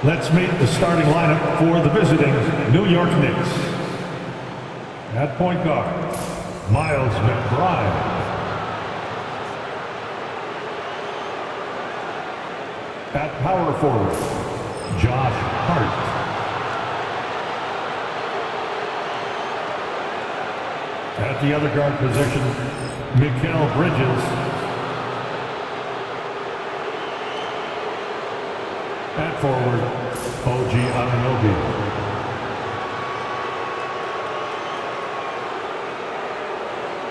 Let's meet the starting lineup for the visiting New York Knicks. At point guard, Miles McBride. At power forward, Josh Hart. At the other guard position, Mikal Bridges. At forward, OG Anunoby.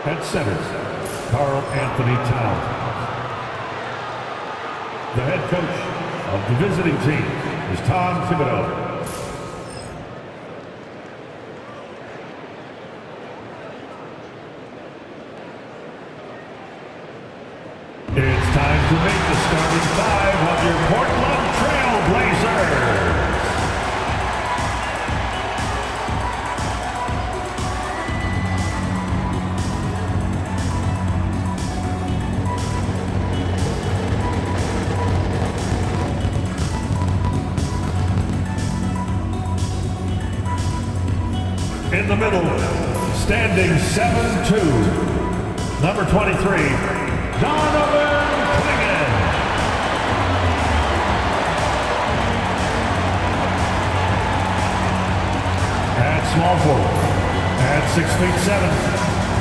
At center, Anfernee. The head coach of the visiting team is Tom Thibodeau. It's time to make the starting five of your Portland Trail Blazers. In the middle, standing 7'2", number 23, Donovan Clingan. At small forward, at 6'7",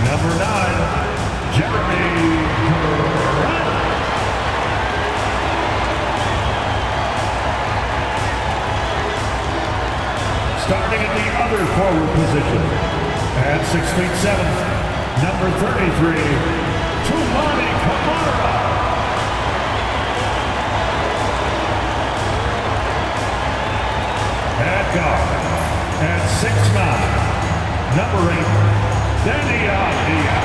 number 9, Jeremy Grant. Starting at the other forward position, at 6'7", number 33, Moda. At guard, at 6'9", number 8, Danny Avdija.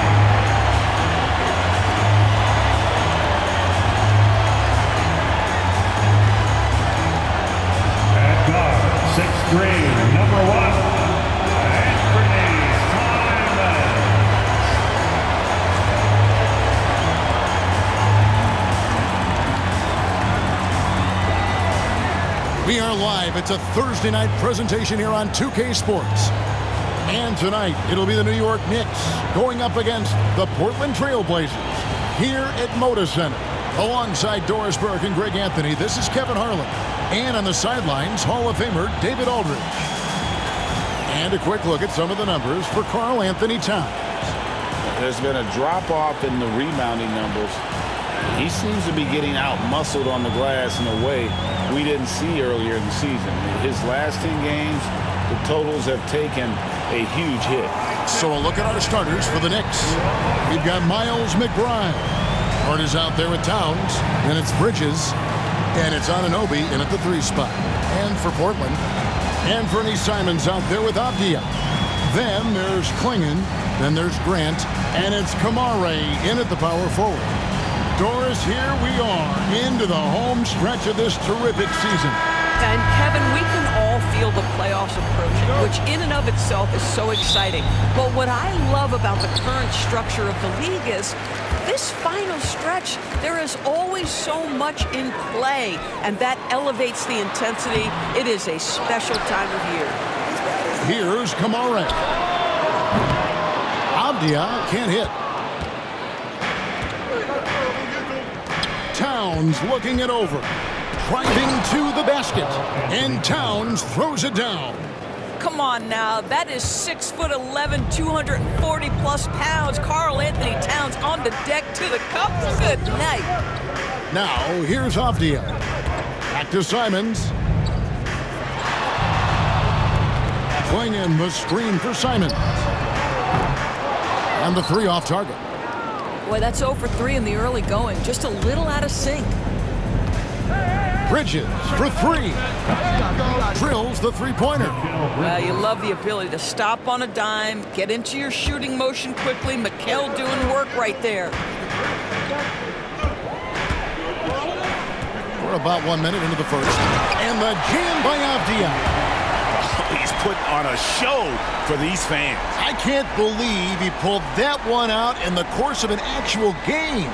At guard, 6'3", number 1, Anfernee. We are live. It's a Thursday night presentation here on 2K Sports. And tonight, it'll be the New York Knicks going up against the Portland Trail Blazers here at Moda Center. Alongside Doris Burke and Greg Anthony, this is Kevin Harlan. And on the sidelines, Hall of Famer David Aldridge. And a quick look at some of the numbers for Karl-Anthony Towns. There's been a drop-off in the rebounding numbers. He seems to be getting out-muscled on the glass in a way we didn't see earlier in the season. His last 10 games, the totals have taken a huge hit. So a look at our starters for the Knicks. We've got Miles McBride. Hart is out there with Towns. Then it's Bridges. And it's Anunoby in at the 3 spot. And for Portland, Anfernee Simons out there with Avdija. Then there's Clingan. Then there's Grant. And it's Kamare in at the power forward. Doris, here we are into the home stretch of this terrific season. And Kevin, we can all feel the playoffs approaching, which in and of itself is so exciting. But what I love about the current structure of the league is this final stretch, there is always so much in play, and that elevates the intensity. It is a special time of year. Here's Kamare. Avdija can't hit. Towns looking it over. Driving to the basket. And Towns throws it down. Come on now. That is 6'11", 240-plus pounds. Karl-Anthony Towns on the deck to the cup. Good night. Now, here's Avdija. Back to Simons. Clingan the screen for Simons. And the 3 off target. Boy, that's 0 for 3 in the early going. Just a little out of sync. Bridges for 3. Drills the 3-pointer. Well, you love the ability to stop on a dime, get into your shooting motion quickly. Mikal doing work right there. We're about 1 minute into the first. And the jam by Avdija. He's putting on a show for these fans. I can't believe he pulled that one out in the course of an actual game.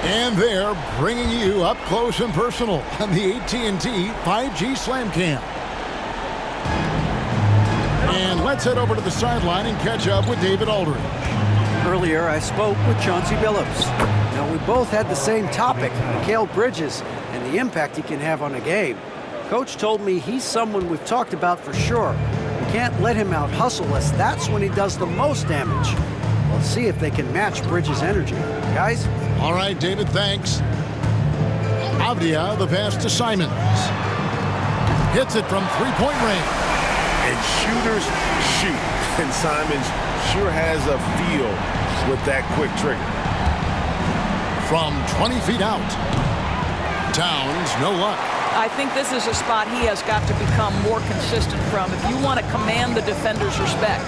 And they're bringing you up close and personal on the AT&T 5G Slam Cam. And let's head over to the sideline and catch up with David Aldridge. Earlier, I spoke with Chauncey Billups. Now, we both had the same topic, Mikal Bridges, and the impact he can have on a game. Coach told me he's someone we've talked about for sure. We can't let him out-hustle us. That's when he does the most damage. Let's see if they can match Bridges' energy. Guys? All right, David, thanks. Avdia, the pass to Simons. Hits it from three-point range. And shooters shoot. And Simons sure has a feel with that quick trigger. From 20 feet out. Towns, no luck. I think this is a spot he has got to become more consistent from if you want to command the defender's respect.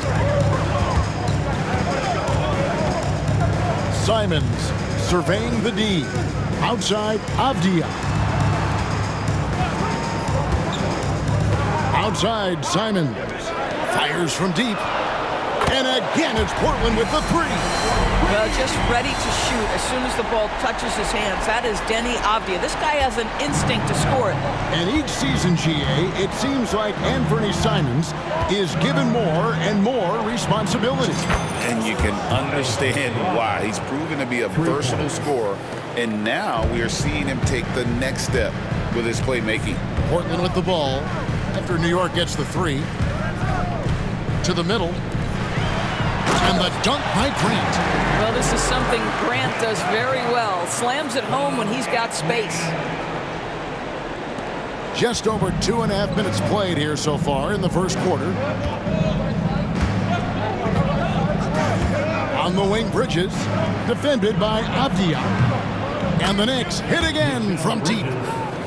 Simons surveying the D. Outside, Avdia. Outside, Simons. Fires from deep. And again, it's Portland with the three. Well, just ready to shoot as soon as the ball touches his hands. That is Denny Avdia. This guy has an instinct to score it. And each season, GA, it seems like Anfernee Simons is given more and more responsibility. And you can understand why. He's proven to be a versatile scorer. And now we are seeing him take the next step with his playmaking. Portland with the ball after New York gets the three. To the middle. And the dunk by Grant. Well, this is something Grant does very well. Slams it home when he's got space. Just over 2.5 minutes played here so far in the first quarter. On the wing, Bridges, defended by Avdia. And the Knicks hit again from deep.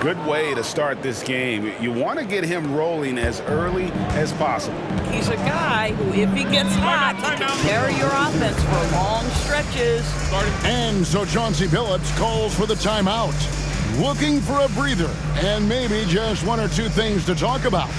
Good way to start this game. You want to get him rolling as early as possible. He's a guy who, if he gets hot, he can carry your offense for long stretches. And so Chauncey Billups calls for the timeout. Looking for a breather and maybe just one or two things to talk about.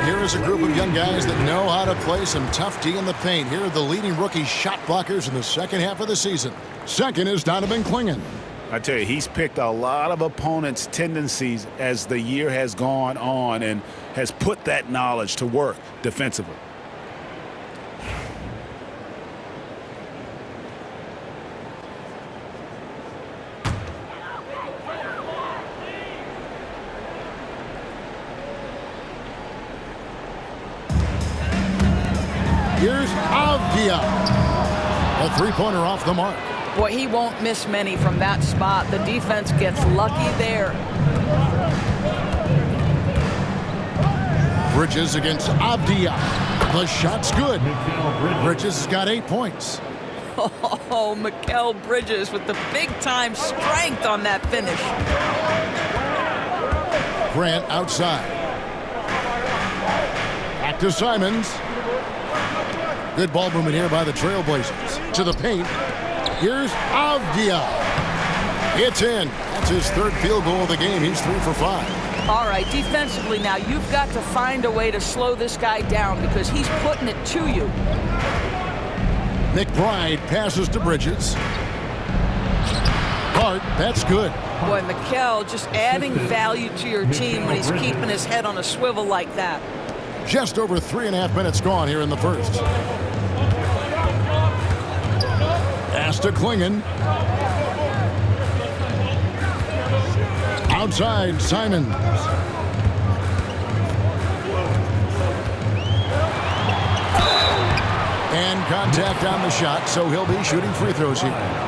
Here's a group of young guys that know how to play some tough D in the paint. Here are the leading rookie shot blockers in the second half of the season. Second is Donovan Clingan. I tell you, he's picked a lot of opponents' tendencies as the year has gone on and has put that knowledge to work defensively. Here's Avdia. A three-pointer off the mark. Boy, he won't miss many from that spot. The defense gets lucky there. Bridges against Avdia. The shot's good. Bridges has got 8 points. Oh, Mikal Bridges with the big-time strength on that finish. Grant outside. Back to Simons. Good ball movement here by the Trailblazers. To the paint. Here's Avdia. It's in. That's his third field goal of the game. He's 3 for 5. All right, defensively now, you've got to find a way to slow this guy down because he's putting it to you. McBride passes to Bridges. Hart, that's good. Boy, Mikal just adding value to your team when he's keeping his head on a swivel like that. Just over 3.5 minutes gone here in the first. Pass to Klingon. Outside, Simons. And contact on the shot, so he'll be shooting free throws here.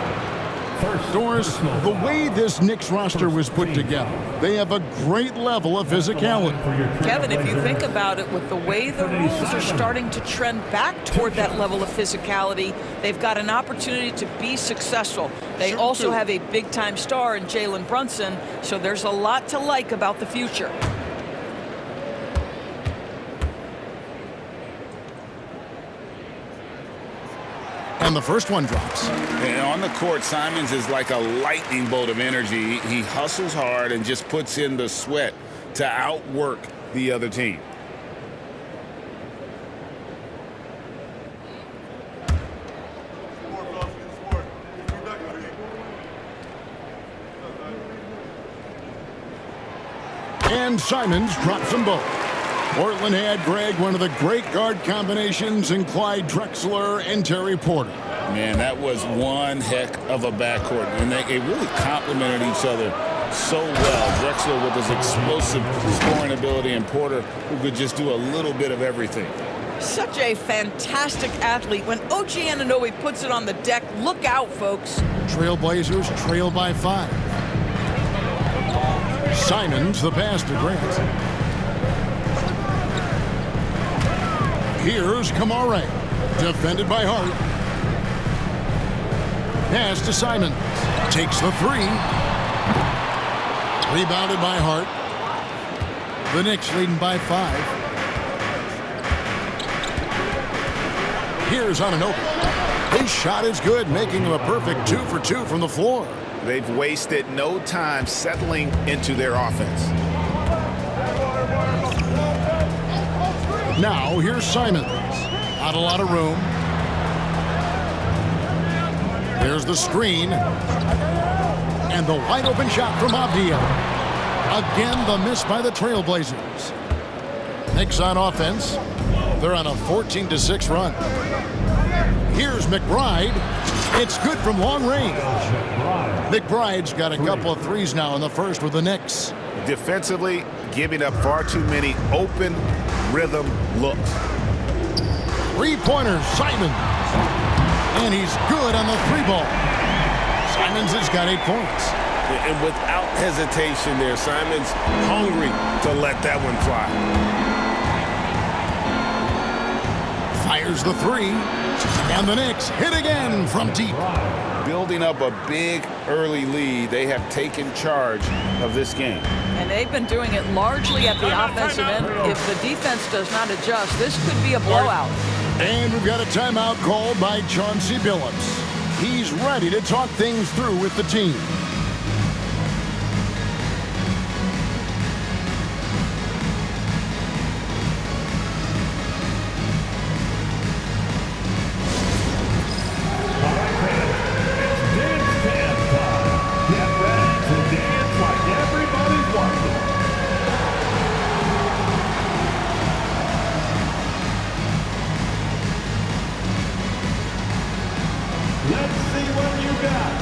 Doris, the way this Knicks roster was put together, they have a great level of physicality. Kevin, if you think about it, with the way the rules are starting to trend back toward that level of physicality, they've got an opportunity to be successful. They also have a big-time star in Jalen Brunson, so there's a lot to like about the future. And the first one drops. And on the court, Simons is like a lightning bolt of energy. He hustles hard and just puts in the sweat to outwork the other team. And Simons drops them both. Portland had, Greg, one of the great guard combinations in Clyde Drexler and Terry Porter. Man, that was one heck of a backcourt. And they really complemented each other so well. Drexler with his explosive scoring ability and Porter who could just do a little bit of everything. Such a fantastic athlete. When OG Anunoby puts it on the deck, look out, folks. Trailblazers trail by 5. Simons, the pass to Grant. Here's Kamare, defended by Hart. Pass to Simons. Takes the 3. Rebounded by Hart. The Knicks leading by 5. Here's Anunoby. His shot is good, making him a perfect 2 for 2 from the floor. They've wasted no time settling into their offense. Now, here's Simons. Not a lot of room. There's the screen. And the wide open shot from Avdia. Again, the miss by the Trailblazers. Knicks on offense. They're on a 14-6 run. Here's McBride. It's good from long range. McBride's got a couple of threes now in the first with the Knicks. Defensively, giving up far too many open rhythm looks. 3-pointers, Simons. And he's good on the 3-ball. Simons has got 8 points. And without hesitation there, Simons hungry to let that one fly. Fires the 3. And the Knicks hit again from deep. Building up a big early lead, they have taken charge of this game. And they've been doing it largely at the offensive end. If the defense does not adjust, this could be a blowout. And we've got a timeout called by Chauncey Billups. He's ready to talk things through with the team. Let's see what you got.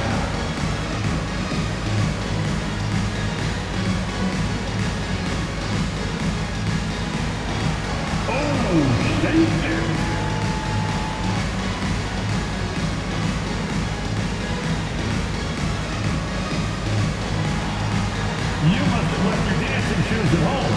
Oh, danger. You must have left your dancing shoes at home.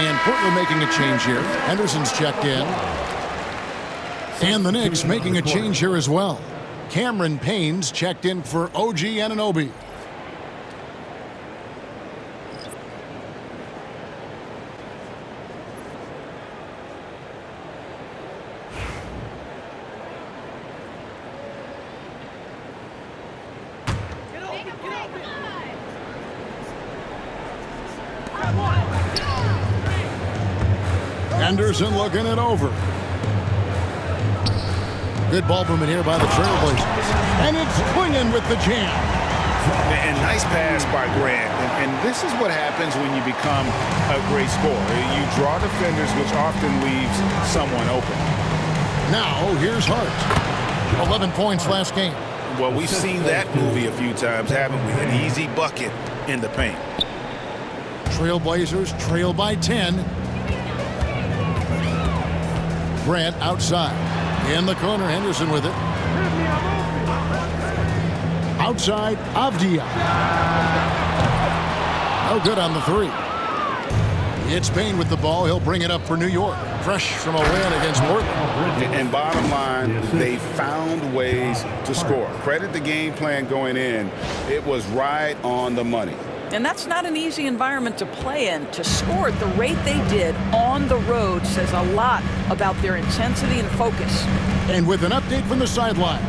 And Portland making a change here. Henderson's checked in. And the Knicks making a change here as well. Cameron Payne's checked in for OG Anunoby. Henderson looking it over. Good ball movement here by the Trailblazers. And it's swinging with the jam. And nice pass by Grant. And this is what happens when you become a great scorer. You draw defenders, which often leaves someone open. Now, here's Hart. 11 points last game. Well, we've seen that movie a few times, haven't we? An easy bucket in the paint. Trailblazers trail by 10. Grant outside. In the corner, Henderson with it. Outside, Avdia. No good on the three. It's Payne with the ball. He'll bring it up for New York. Fresh from a win against Portland. And bottom line, they found ways to score. Credit the game plan going in. It was right on the money. And that's not an easy environment to play in. To score at the rate they did on the road says a lot about their intensity and focus. And with an update from the sidelines,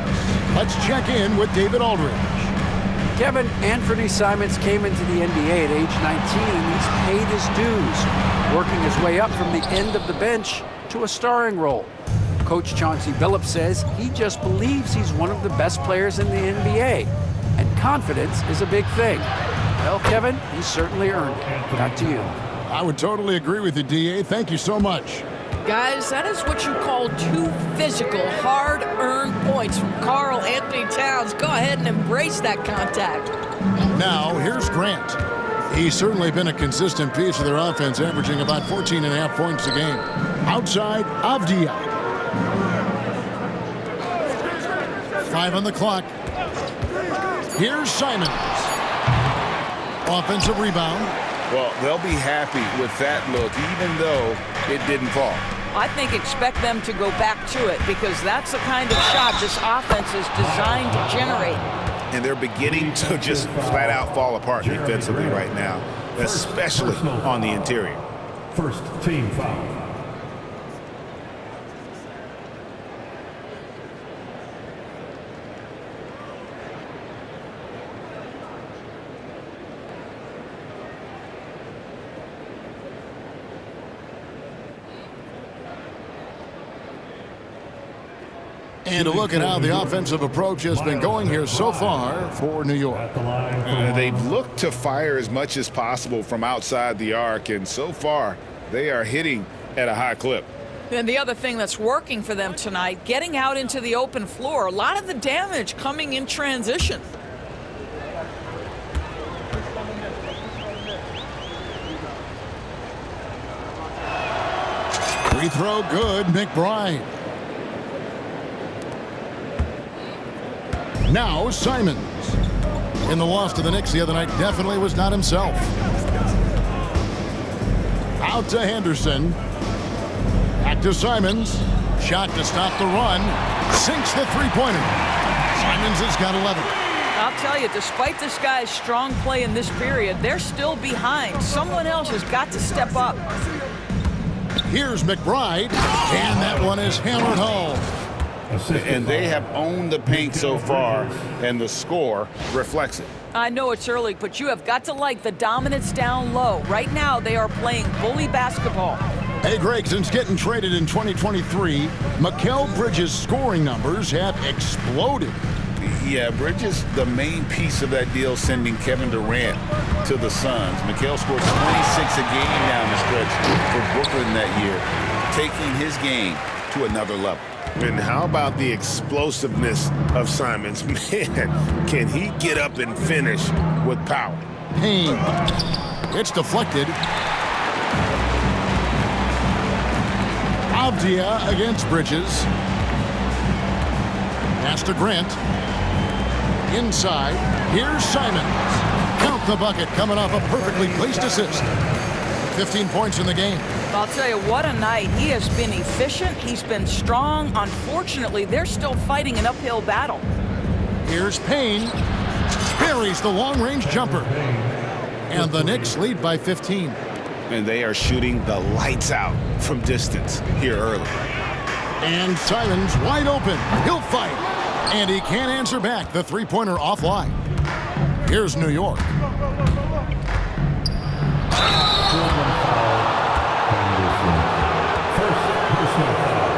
let's check in with David Aldridge. Kevin, Anfernee Simons came into the NBA at age 19 and he's paid his dues, working his way up from the end of the bench to a starring role. Coach Chauncey Billups says he just believes he's one of the best players in the NBA, and confidence is a big thing. Well, Kevin, he certainly earned it. Back to you. I would totally agree with you, D.A. Thank you so much. Guys, that is what you call two physical, hard-earned points from Karl Anthony Towns. Go ahead and embrace that contact. Now, here's Grant. He's certainly been a consistent piece of their offense, averaging about 14.5 points a game. Outside, Avdia. 5 on the clock. Here's Simons. Offensive rebound. Well, they'll be happy with that look, even though it didn't fall. I think expect them to go back to it because that's the kind of shot this offense is designed to generate. And they're beginning to just flat out fall apart defensively right now, especially on the interior. First team foul. And a look at how the offensive approach has been going here so far for New York. They've looked to fire as much as possible from outside the arc, and so far they are hitting at a high clip. And the other thing that's working for them tonight, getting out into the open floor. A lot of the damage coming in transition. Free throw good, McBride. Now Simons. In the loss to the Knicks the other night, definitely was not himself. Out to Henderson. Back to Simons. Shot to stop the run. Sinks the three-pointer. Simons has got 11. I'll tell you, despite this guy's strong play in this period, they're still behind. Someone else has got to step up. Here's McBride. And that one is hammered home. And they have owned the paint so far, and the score reflects it. I know it's early, but you have got to like the dominance down low. Right now, they are playing bully basketball. Hey, Greg, since getting traded in 2023, Mikal Bridges' scoring numbers have exploded. Yeah, Bridges, the main piece of that deal, sending Kevin Durant to the Suns. Mikal scores 26 a game down the stretch for Brooklyn that year, taking his game to another level. And how about the explosiveness of Simons? Man, can he get up and finish with power? Payne. It's deflected. Avdia against Bridges. Pass to Grant. Inside. Here's Simons. Count the bucket coming off a perfectly placed assist. 15 points in the game. I'll tell you, what a night. He has been efficient. He's been strong. Unfortunately, they're still fighting an uphill battle. Here's Payne. Buries the long-range jumper. And the Knicks lead by 15. And they are shooting the lights out from distance here early. And Simons wide open. He'll fight. And he can't answer back. The three-pointer offline. Here's New York. First personal foul,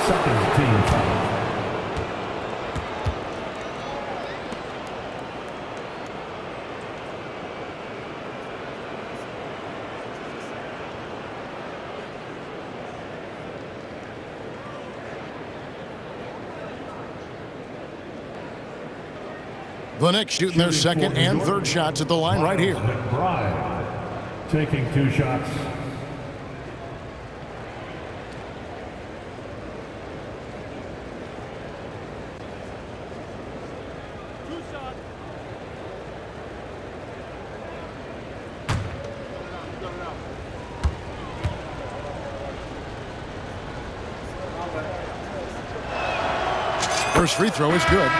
second team foul. The Knicks shooting their second and third shots at the line right here. McBride taking 2 shots. First free throw is good.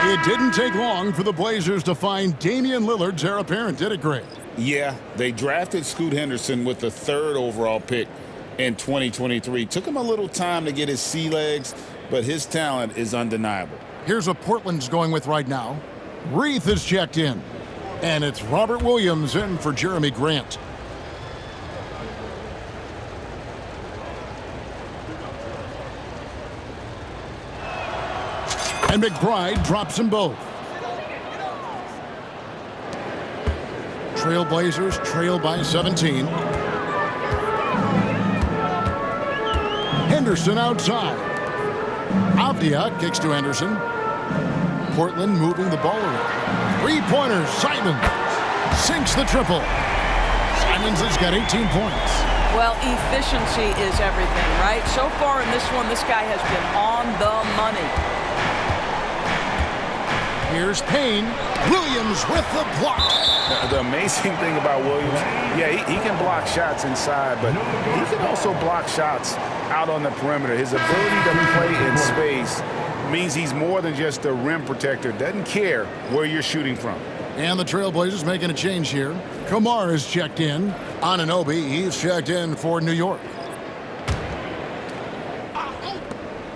It didn't take long for the Blazers to find Damian Lillard's heir apparent, did it, Greg? Yeah, they drafted Scoot Henderson with the 3rd overall pick in 2023. Took him a little time to get his sea legs, but his talent is undeniable. Here's what Portland's going with right now. Reith is checked in. And it's Robert Williams in for Jeremy Grant. And McBride drops them both. Trailblazers trail by 17. Henderson outside. Avdia kicks to Henderson. Portland moving the ball around. Three-pointers, Simons sinks the triple. Simons has got 18 points. Well, efficiency is everything, right? So far in this one, this guy has been on the money. Here's Payne. Williams with the block. The amazing thing about Williams, yeah, he can block shots inside, but he can also block shots out on the perimeter. His ability to play in space means he's more than just a rim protector. Doesn't care where you're shooting from. And the Trailblazers making a change here. Kamar is checked in. Anunoby, he's checked in for New York.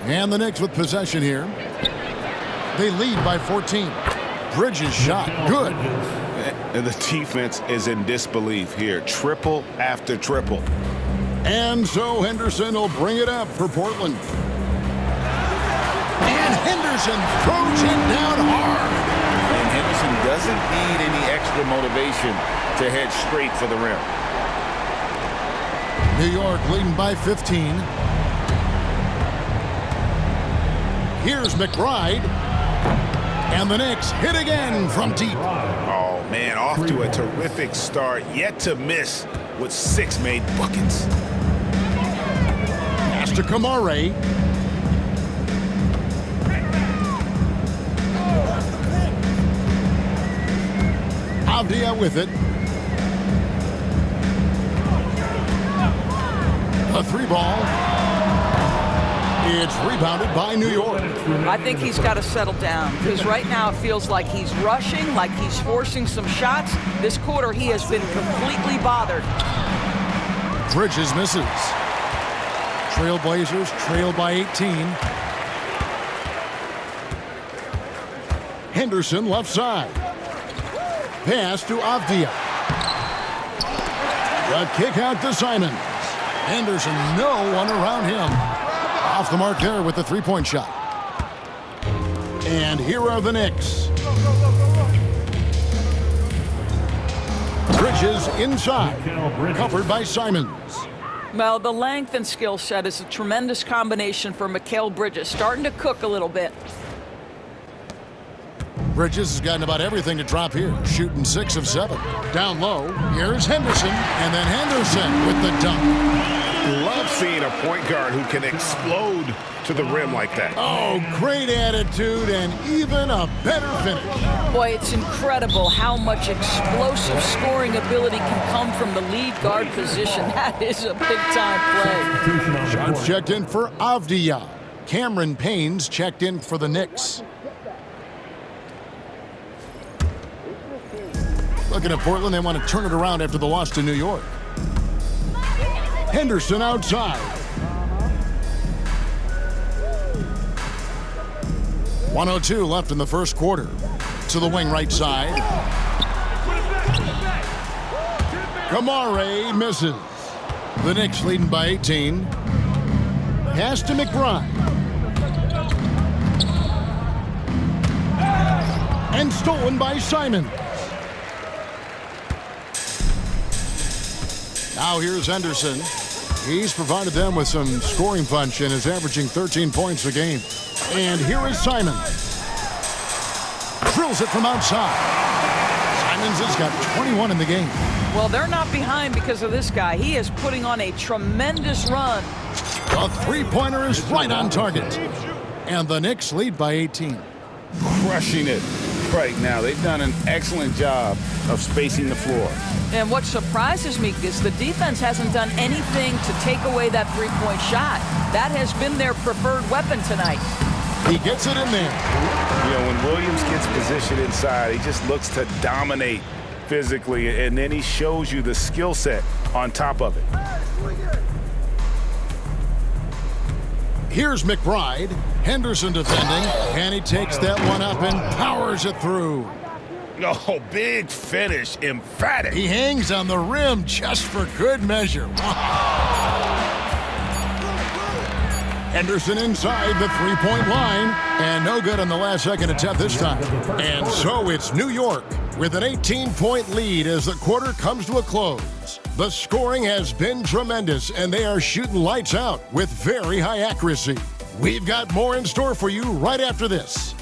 And the Knicks with possession here. They lead by 14. Bridges shot. Good. And the defense is in disbelief here. Triple after triple. And so Henderson will bring it up for Portland. And Henderson throws it down hard. And Henderson doesn't need any extra motivation to head straight for the rim. New York leading by 15. Here's McBride. And the Knicks hit again from deep. Oh, man, off to a terrific start. Yet to miss with 6 made buckets. Pass to Kamare. Avdia with it. A 3-ball. It's rebounded by New York. I think he's got to settle down because right now it feels like he's rushing, like he's forcing some shots. This quarter he has been completely bothered. Bridges misses. Trailblazers trail by 18. Henderson left side. Pass to Avdia. The kick out to Simons. Henderson, no one around him. Off the mark there with the three-point shot. And here are the Knicks. Bridges inside. Covered by Simons. Well, the length and skill set is a tremendous combination for Mikal Bridges. Starting to cook a little bit. Bridges has gotten about everything to drop here. Shooting 6 of 7. Down low. Here's Henderson. And then Henderson with the dunk. Love seen a point guard who can explode to the rim like that. Oh, great attitude and even a better finish. Boy, it's incredible how much explosive scoring ability can come from the lead guard position. That is a big-time play. Shots checked in for Avdija. Cameron Payne's checked in for the Knicks. Looking at Portland, they want to turn it around after the loss to New York. Henderson outside. 1:02 left in the first quarter. To the wing right side. Kamare misses. The Knicks leading by 18. Pass to McBride. And stolen by Simon. Now here's Henderson. He's provided them with some scoring punch and is averaging 13 points a game. And here is Simon. Drills it from outside. Simons has got 21 in the game. Well, they're not behind because of this guy. He is putting on a tremendous run. The three-pointer is right on target. And the Knicks lead by 18. Crushing it right now. They've done an excellent job of spacing the floor. And what surprises me is the defense hasn't done anything to take away that three-point shot. That has been their preferred weapon tonight. He gets it in there. You know, when Williams gets positioned inside, he just looks to dominate physically, and then he shows you the skill set on top of it. Here's McBride. Henderson defending, and he takes that one up and powers it through. Oh, big finish, emphatic. He hangs on the rim just for good measure. Henderson inside the three-point line, and no good on the last second attempt this time. And so it's New York with an 18-point lead as the quarter comes to a close. The scoring has been tremendous, and they are shooting lights out with very high accuracy. We've got more in store for you right after this.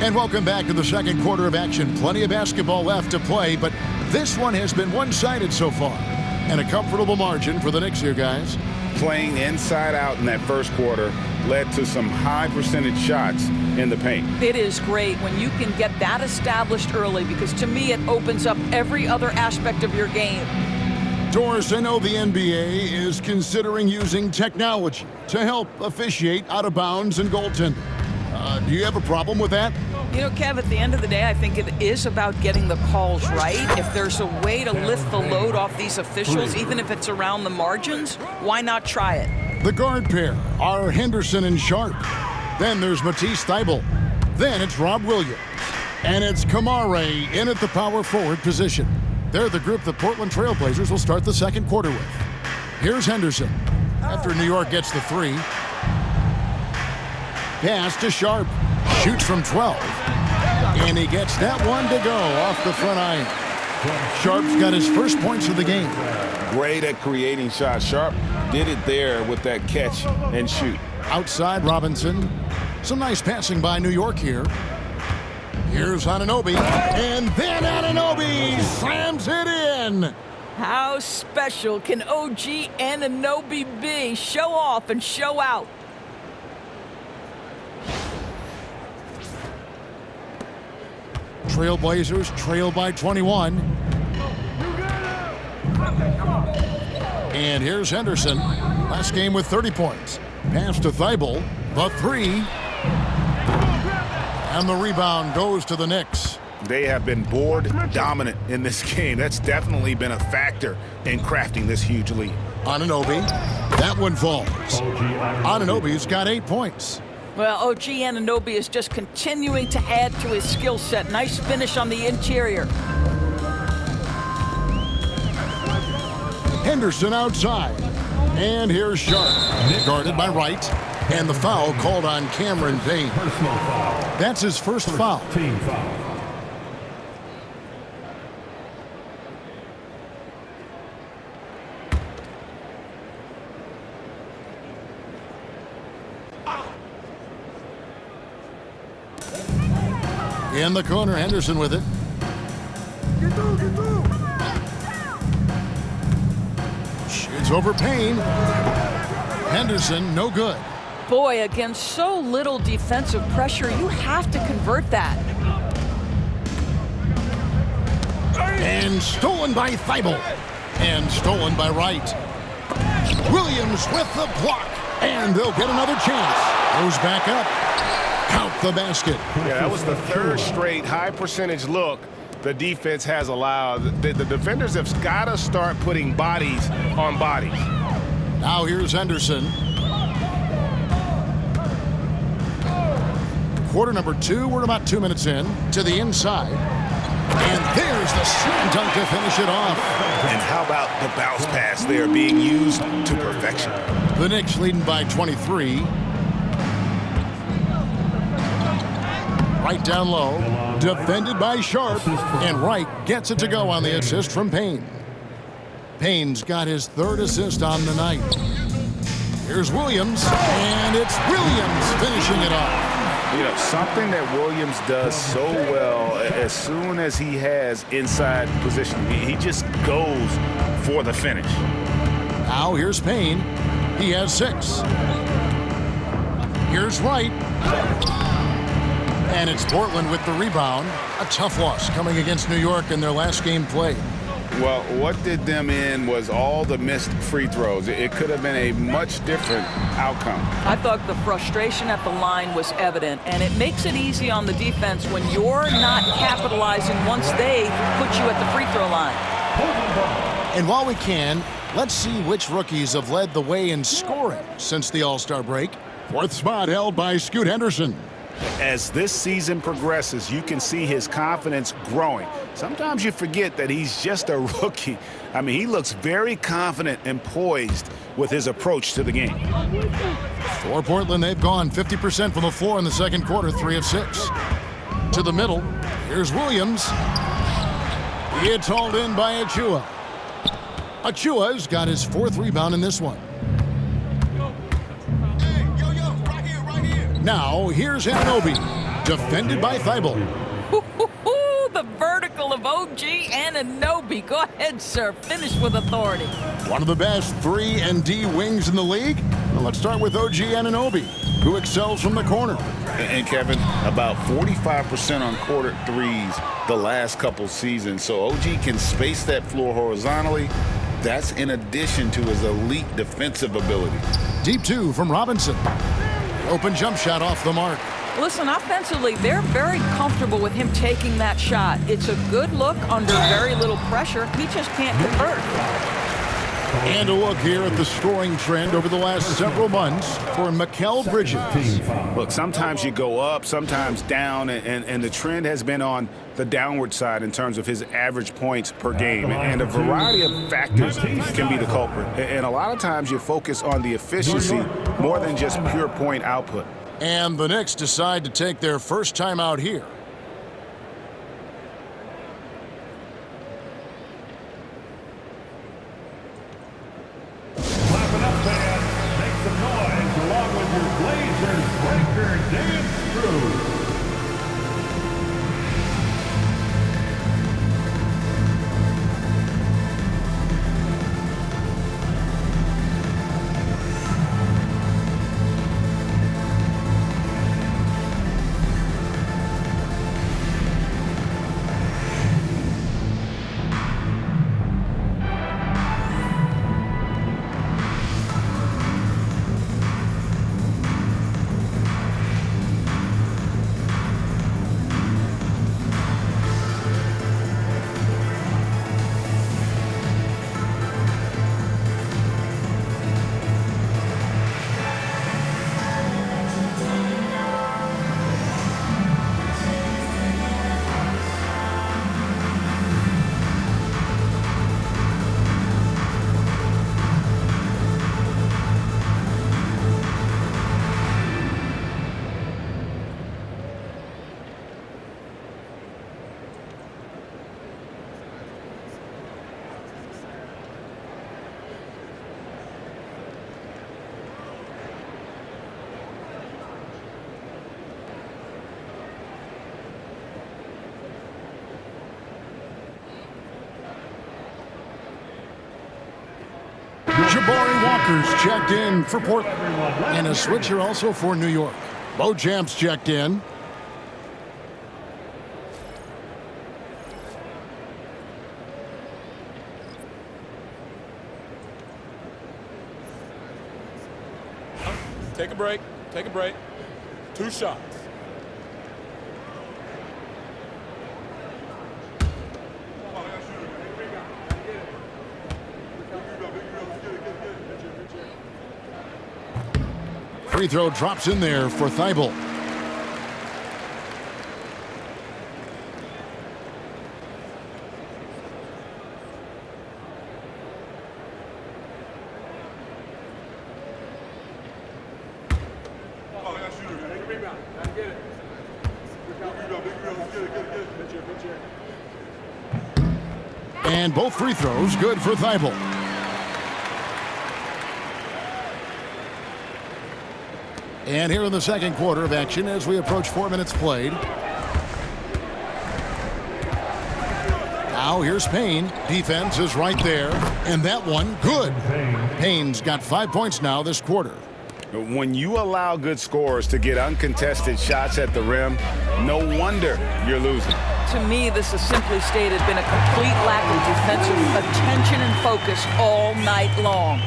And welcome back to the second quarter of action. Plenty of basketball left to play, but this one has been one-sided so far. And a comfortable margin for the Knicks here, guys. Playing inside out in that first quarter led to some high percentage shots in the paint. It is great when you can get that established early because to me it opens up every other aspect of your game. Doris, I know the NBA is considering using technology to help officiate out of bounds and goaltending. Do you have a problem with that? You know, Kev, at the end of the day, I think it is about getting the calls right. If there's a way to lift the load off these officials, even if it's around the margins, why not try it? The guard pair are Henderson and Sharp. Then there's Matisse Thybulle. Then it's Rob Williams. And it's Kamare in at the power forward position. They're the group the Portland Trail Blazers will start the second quarter with. Here's Henderson. After New York gets the three. Pass to Sharp. Shoots from 12. And he gets that one to go off the front iron. Sharp's got his first points of the game. Great at creating shots. Sharp did it there with that catch and shoot. Outside Robinson. Some nice passing by New York here. Here's Anunoby. And then Anunoby slams it in. How special can OG Anunoby be? Show off and show out. Trailblazers trail by 21. And here's Henderson. Last game with 30 points. Pass to Thybulle. The three. And the rebound goes to the Knicks. They have been board dominant in this game. That's definitely been a factor in crafting this huge lead. Anunoby. That one falls. Anunoby's got 8 points. Well, OG Anunoby is just continuing to add to his skill set. Nice finish on the interior. Henderson outside. And here's Sharp. Guarded by Wright. And the foul called on Cameron Payne. That's his first foul. Team foul. In the corner, Henderson with it. Shoots over Payne. Henderson, no good. Boy, against so little defensive pressure, you have to convert that. And stolen by Thibault. And stolen by Wright. Williams with the block. And they'll get another chance. Goes back up. Count the basket. Yeah, that was the third straight high percentage look the defense has allowed. The defenders have got to start putting bodies on bodies. Now here's Henderson. Quarter number 2, we're about 2 minutes in. To the inside. And there's the slam dunk to finish it off. And how about the bounce pass there being used to perfection? The Knicks leading by 23. Right down low. Defended by Sharp. And Wright gets it to go on the assist from Payne. Payne's got his 3rd assist on the night. Here's Williams. And it's Williams finishing it off. You know, something that Williams does so well as soon as he has inside position, he just goes for the finish. Now here's Payne. He has 6. Here's Wright. And it's Portland with the rebound. A tough loss coming against New York in their last game played. Well, what did them in was all the missed free throws. It could have been a much different outcome. I thought the frustration at the line was evident, and it makes it easy on the defense when you're not capitalizing once they put you at the free throw line. And while we can, let's see which rookies have led the way in scoring since the All-Star break. 4th spot held by Scoot Henderson. As this season progresses, you can see his confidence growing. Sometimes you forget that he's just a rookie. I mean, he looks very confident and poised with his approach to the game. For Portland, they've gone 50% from the floor in the second quarter, 3 of 6. To the middle, here's Williams. It's hauled in by Achua. Achua's got his 4th rebound in this one. Now, here's Anfernee, defended by Thibault. The vertical of OG Anunoby. Go ahead, sir. Finish with authority. One of the best 3-and-D wings in the league. Well, let's start with OG Anunoby, who excels from the corner. And Kevin, about 45% on quarter threes the last couple seasons. So OG can space that floor horizontally. That's in addition to his elite defensive ability. Deep 2 from Robinson. Open jump shot off the mark. Listen, offensively, they're very comfortable with him taking that shot. It's a good look under very little pressure. He just can't convert. And a look here at the scoring trend over the last several months for Mikal Bridges. Look, sometimes you go up, sometimes down, and the trend has been on the downward side in terms of his average points per game. And a variety of factors can be the culprit. And a lot of times you focus on the efficiency more than just pure point output. And the Knicks decide to take their first time out here. Clap it up, fans. Make some noise along with your Blazers breaker dance crew. Jabari Walker's checked in for Portland. And a switcher also for New York. Beauchamp's checked in. Take a break. Take a break. 2 shots. Free throw drops in there for Thibault. And both free throws good for Thibault. And here in the second quarter of action as we approach 4 minutes played. Now here's Payne. Defense is right there. And that one, good. Payne's got 5 points now this quarter. When you allow good scorers to get uncontested shots at the rim, no wonder you're losing. To me, this has simply stated been a complete lack of defensive attention and focus all night long.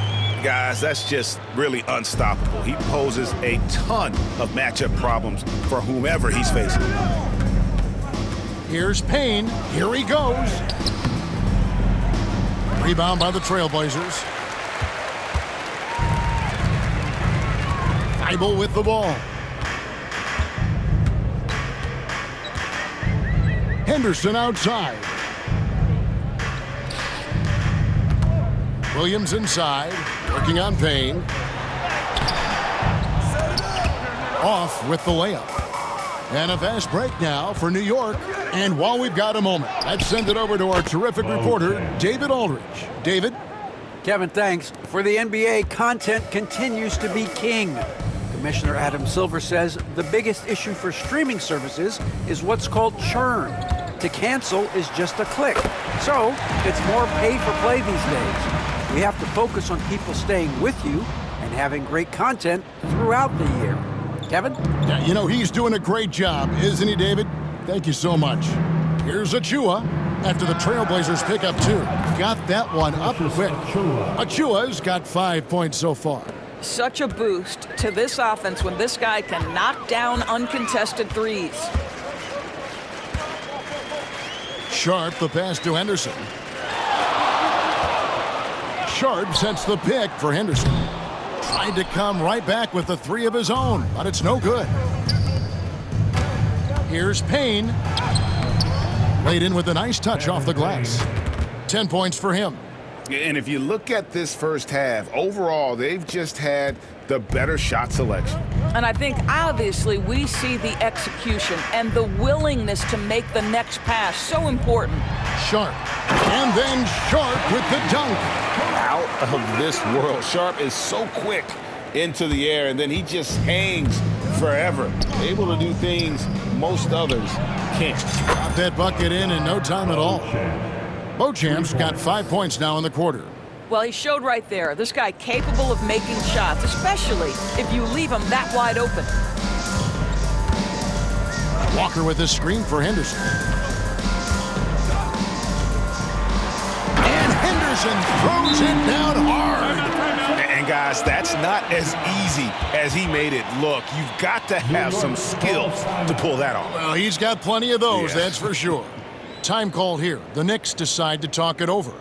Guys, that's just really unstoppable. He poses a ton of matchup problems for whomever he's facing. Here's Payne. Here he goes. Rebound by the Trailblazers. Thibault with the ball. Henderson outside. Williams inside, working on Payne. Off with the layup. And a fast break now for New York. And while we've got a moment, let's send it over to our terrific reporter, David Aldridge. David? Kevin, thanks. For the NBA, content continues to be king. Commissioner Adam Silver says the biggest issue for streaming services is what's called churn. To cancel is just a click. So it's more pay for play these days. We have to focus on people staying with you and having great content throughout the year. Kevin? Yeah, you know, he's doing a great job, isn't he, David? Thank you so much. Here's Achua after the Trailblazers pick up 2. Got that one up quick. Achua's got 5 points so far. Such a boost to this offense when this guy can knock down uncontested threes. Sharp the pass to Henderson. Sharp sets the pick for Henderson. Tried to come right back with the 3 of his own, but it's no good. Here's Payne. Laid in with a nice touch off the glass. 10 points for him. And if you look at this first half, overall, they've just had the better shot selection. And I think obviously we see the execution and the willingness to make the next pass so important. Sharp. And then Sharp with the dunk. Out of this world. Sharp is so quick into the air, and then he just hangs forever. Able to do things most others can't. Got that bucket in no time at all. Beauchamp's got 5 points now in the quarter. Well, he showed right there. This guy capable of making shots, especially if you leave him that wide open. Walker with a screen for Henderson. And Henderson throws it down hard. And guys, that's not as easy as he made it look. You've got to have some skill to pull that off. Well, he's got plenty of those, that's for sure. Time call here. The Knicks decide to talk it over.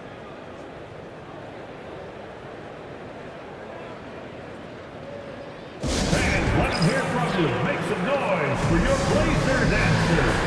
Fans, let them hear from you. Make some noise for your Blazers answer.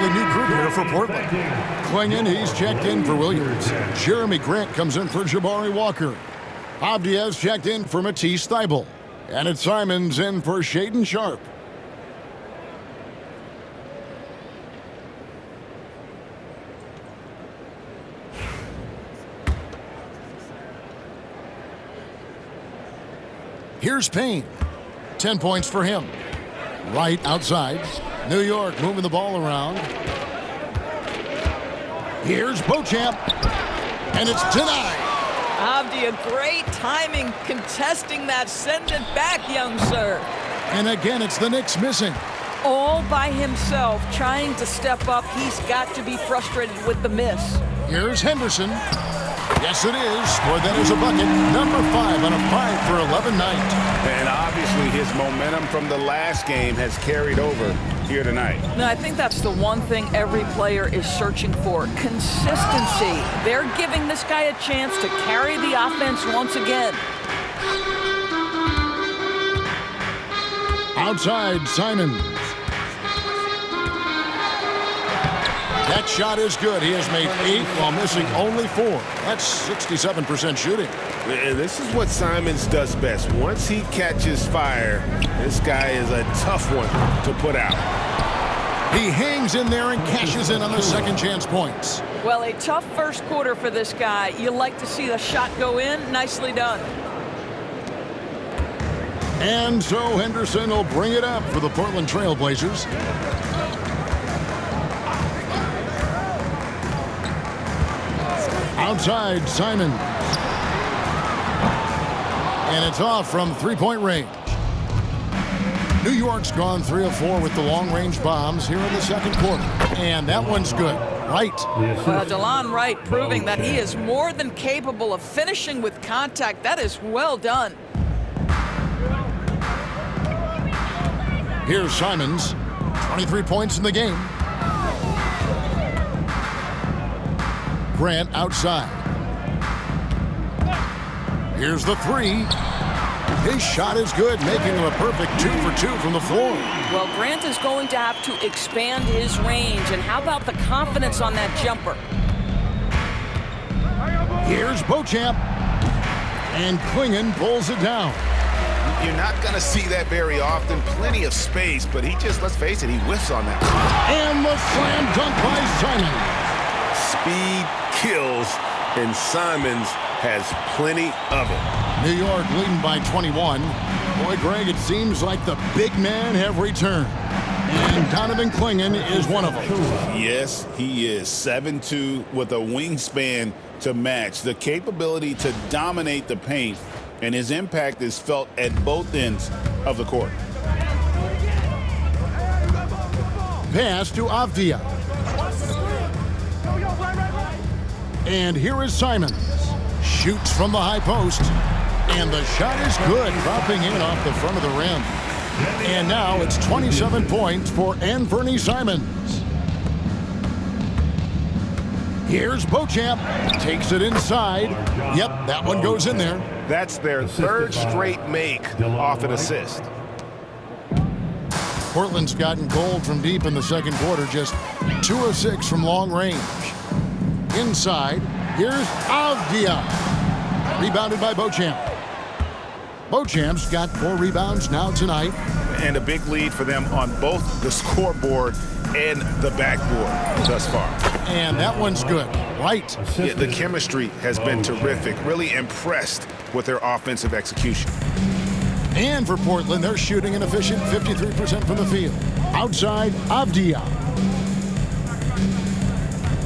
entirely new group here for Portland. Klingon, he's checked in for Williams. Jeremy Grant comes in for Jabari Walker. Avdia's checked in for Matisse Thybulle. And it's Simons in for Shaden Sharp. Here's Payne. 10 points for him. Right outside. New York moving the ball around. Here's Beauchamp. And it's denied. Avdia, great timing, contesting that. Send it back, young sir. And again, it's the Knicks missing. All by himself, trying to step up. He's got to be frustrated with the miss. Here's Henderson. Yes, it is. Scored that as a bucket. Number 5 on a 5 for 11 night. And obviously his momentum from the last game has carried over here tonight. No, I think that's the one thing every player is searching for, consistency. They're giving this guy a chance to carry the offense once again. Outside, Simons. That shot is good. He has made 8 while missing only 4. That's 67% shooting. And this is what Simons does best. Once he catches fire, this guy is a tough one to put out. He hangs in there and cashes in on the second chance points. Well, a tough first quarter for this guy. You like to see the shot go in. Nicely done. And so Henderson will bring it up for the Portland Trail Blazers. Outside, Simons. And it's off from three-point range. New York's gone 3 of 4 with the long-range bombs here in the second quarter. And that one's good. Wright. Well, DeLon Wright proving that he is more than capable of finishing with contact. That is well done. Here's Simons. 23 points in the game. Grant outside. Here's the 3. His shot is good, making him a perfect 2 for 2 from the floor. Well, Grant is going to have to expand his range. And how about the confidence on that jumper? Here's Beauchamp. And Klingon pulls it down. You're not going to see that very often. Plenty of space, but he just, let's face it, he whiffs on that. And the slam dunk by Simons. Speed kills, and Simons has plenty of it. New York leading by 21. Boy, Greg, it seems like the big men have returned. And Donovan Klingon is one of them. Yes, he is. 7'2" with a wingspan to match. The capability to dominate the paint, and his impact is felt at both ends of the court. Pass to Avdia. And here is Simons. Shoots from the high post. And the shot is good, dropping in off the front of the rim. And now it's 27 points for Anfernee Simons. Here's Beauchamp. Takes it inside. Yep, that one goes in there. That's their third straight make off an assist. Portland's gotten gold from deep in the second quarter, just 2 of 6 from long range. Inside, here's Avdia. Rebounded by Beauchamp. Beauchamp's got 4 rebounds now tonight. And a big lead for them on both the scoreboard and the backboard thus far. And that one's good. Right. Yeah, the chemistry has been terrific. Really impressed with their offensive execution. And for Portland, they're shooting an efficient 53% from the field. Outside, Avdia.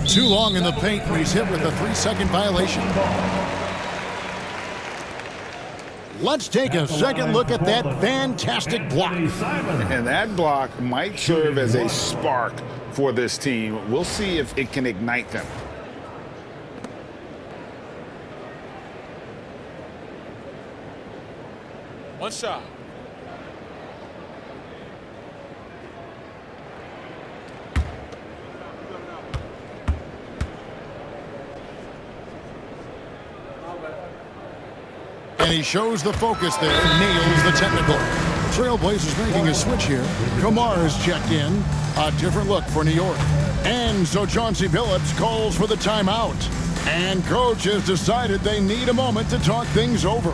Too long in the paint when he's hit with a 3-second violation. Let's take a second look at that fantastic block. And that block might serve as a spark for this team. We'll see if it can ignite them. One shot. And he shows the focus there, nails the technical. Trailblazers making a switch here. Kamar is checked in. A different look for New York. And so Chauncey Billups calls for the timeout. And coach has decided they need a moment to talk things over.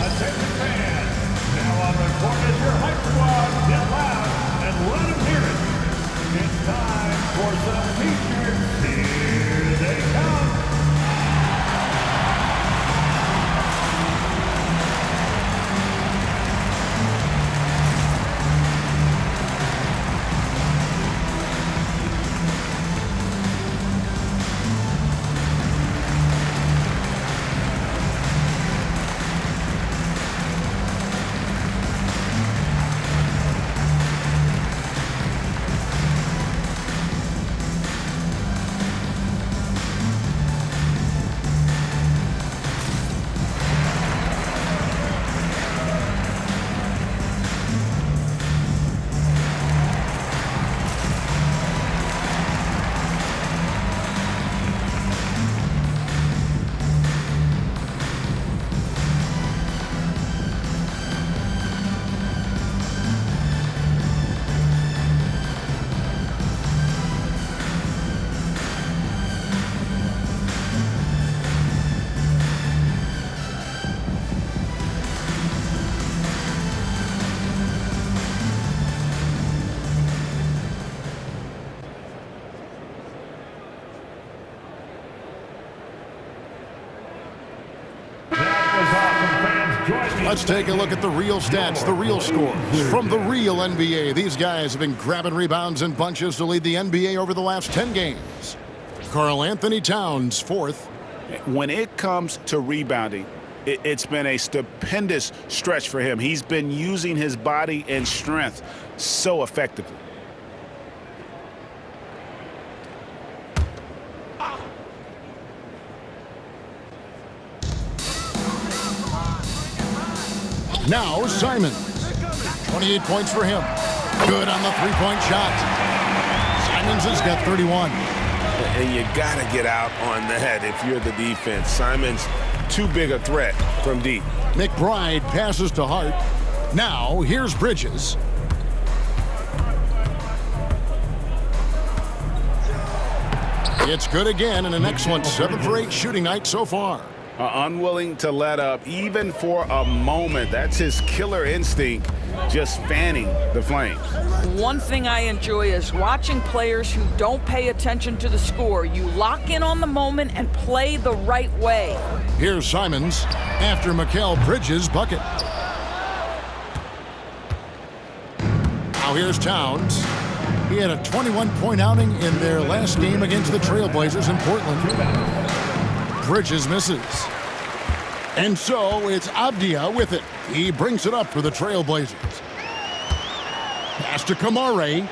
Attention fans, now on report is your hype squad. Get loud and let them hear it. It's time for some features. Here they come. Let's take a look at the real stats, the real scores from the real NBA. These guys have been grabbing rebounds in bunches to lead the NBA over the last 10 games. Karl-Anthony Towns, fourth. When it comes to rebounding, it's been a stupendous stretch for him. He's been using his body and strength so effectively. Now Simons, 28 points for him. Good on the three-point shot. Simons has got 31. And you got to get out on that if you're the defense. Simons, too big a threat from deep. McBride passes to Hart. Now here's Bridges. It's good again and an excellent 7 for 8 shooting night so far. Unwilling to let up even for a moment. That's his killer instinct, just fanning the flames. One thing I enjoy is watching players who don't pay attention to the score. You lock in on the moment and play the right way. Here's Simons after Mikal Bridges' bucket. Now here's Towns. He had a 21-point outing in their last game against the Trailblazers in Portland. Bridges misses. And so it's Avdia with it. He brings it up for the Trailblazers. Pass to Kamare.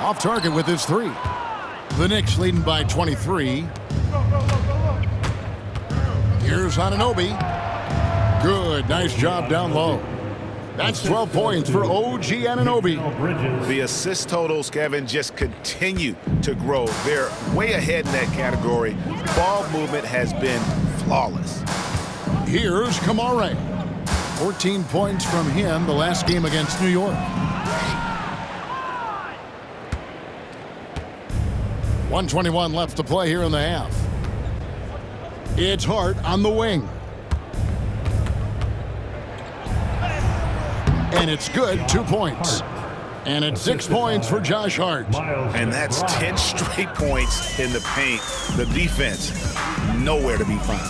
Off target with his three. The Knicks leading by 23. Here's Anunoby. Good, nice job down low. That's 12 points for OG Anunoby. The assist totals, Kevin, just continue to grow. They're way ahead in that category. Ball movement has been flawless. Here's Kamare. 14 points from him the last game against New York. 1:21 left to play here in the half. It's Hart on the wing. And it's good, 2 points. And it's 6 points for Josh Hart. And that's 10 straight points in the paint. The defense, nowhere to be found.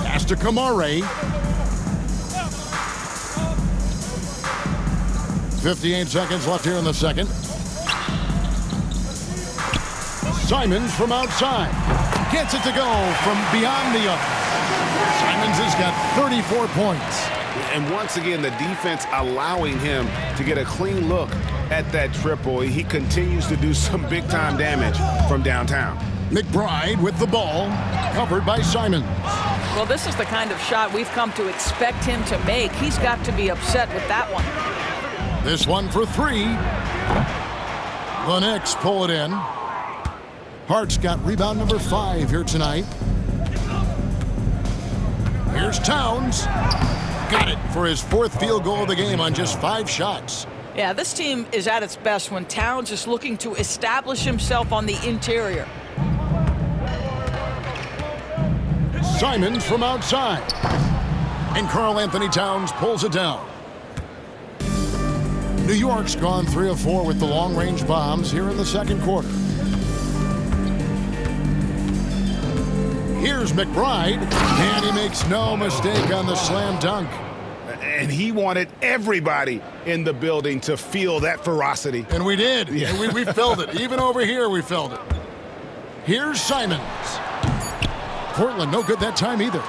Pass to Kamare. 58 seconds left here in the second. Simons from outside. Gets it to go from beyond the arc. Simons has got 34 points. And once again, the defense allowing him to get a clean look at that triple. He continues to do some big-time damage from downtown. McBride with the ball, covered by Simons. Well, this is the kind of shot we've come to expect him to make. He's got to be upset with that one. This one for three. The Knicks pull it in. Hart's got rebound number 5 here tonight. Here's Towns. Got it for his 4th field goal of the game on just 5 shots. Yeah, this team is at its best when Towns is looking to establish himself on the interior. Simons from outside. And Anfernee Towns pulls it down. New York's gone 3 of 4 with the long-range bombs here in the second quarter. Here's McBride, and he makes no mistake on the slam dunk. And he wanted everybody in the building to feel that ferocity. And we did. Yeah. And we felt it. Even over here, we felt it. Here's Simons. Portland, no good that time either.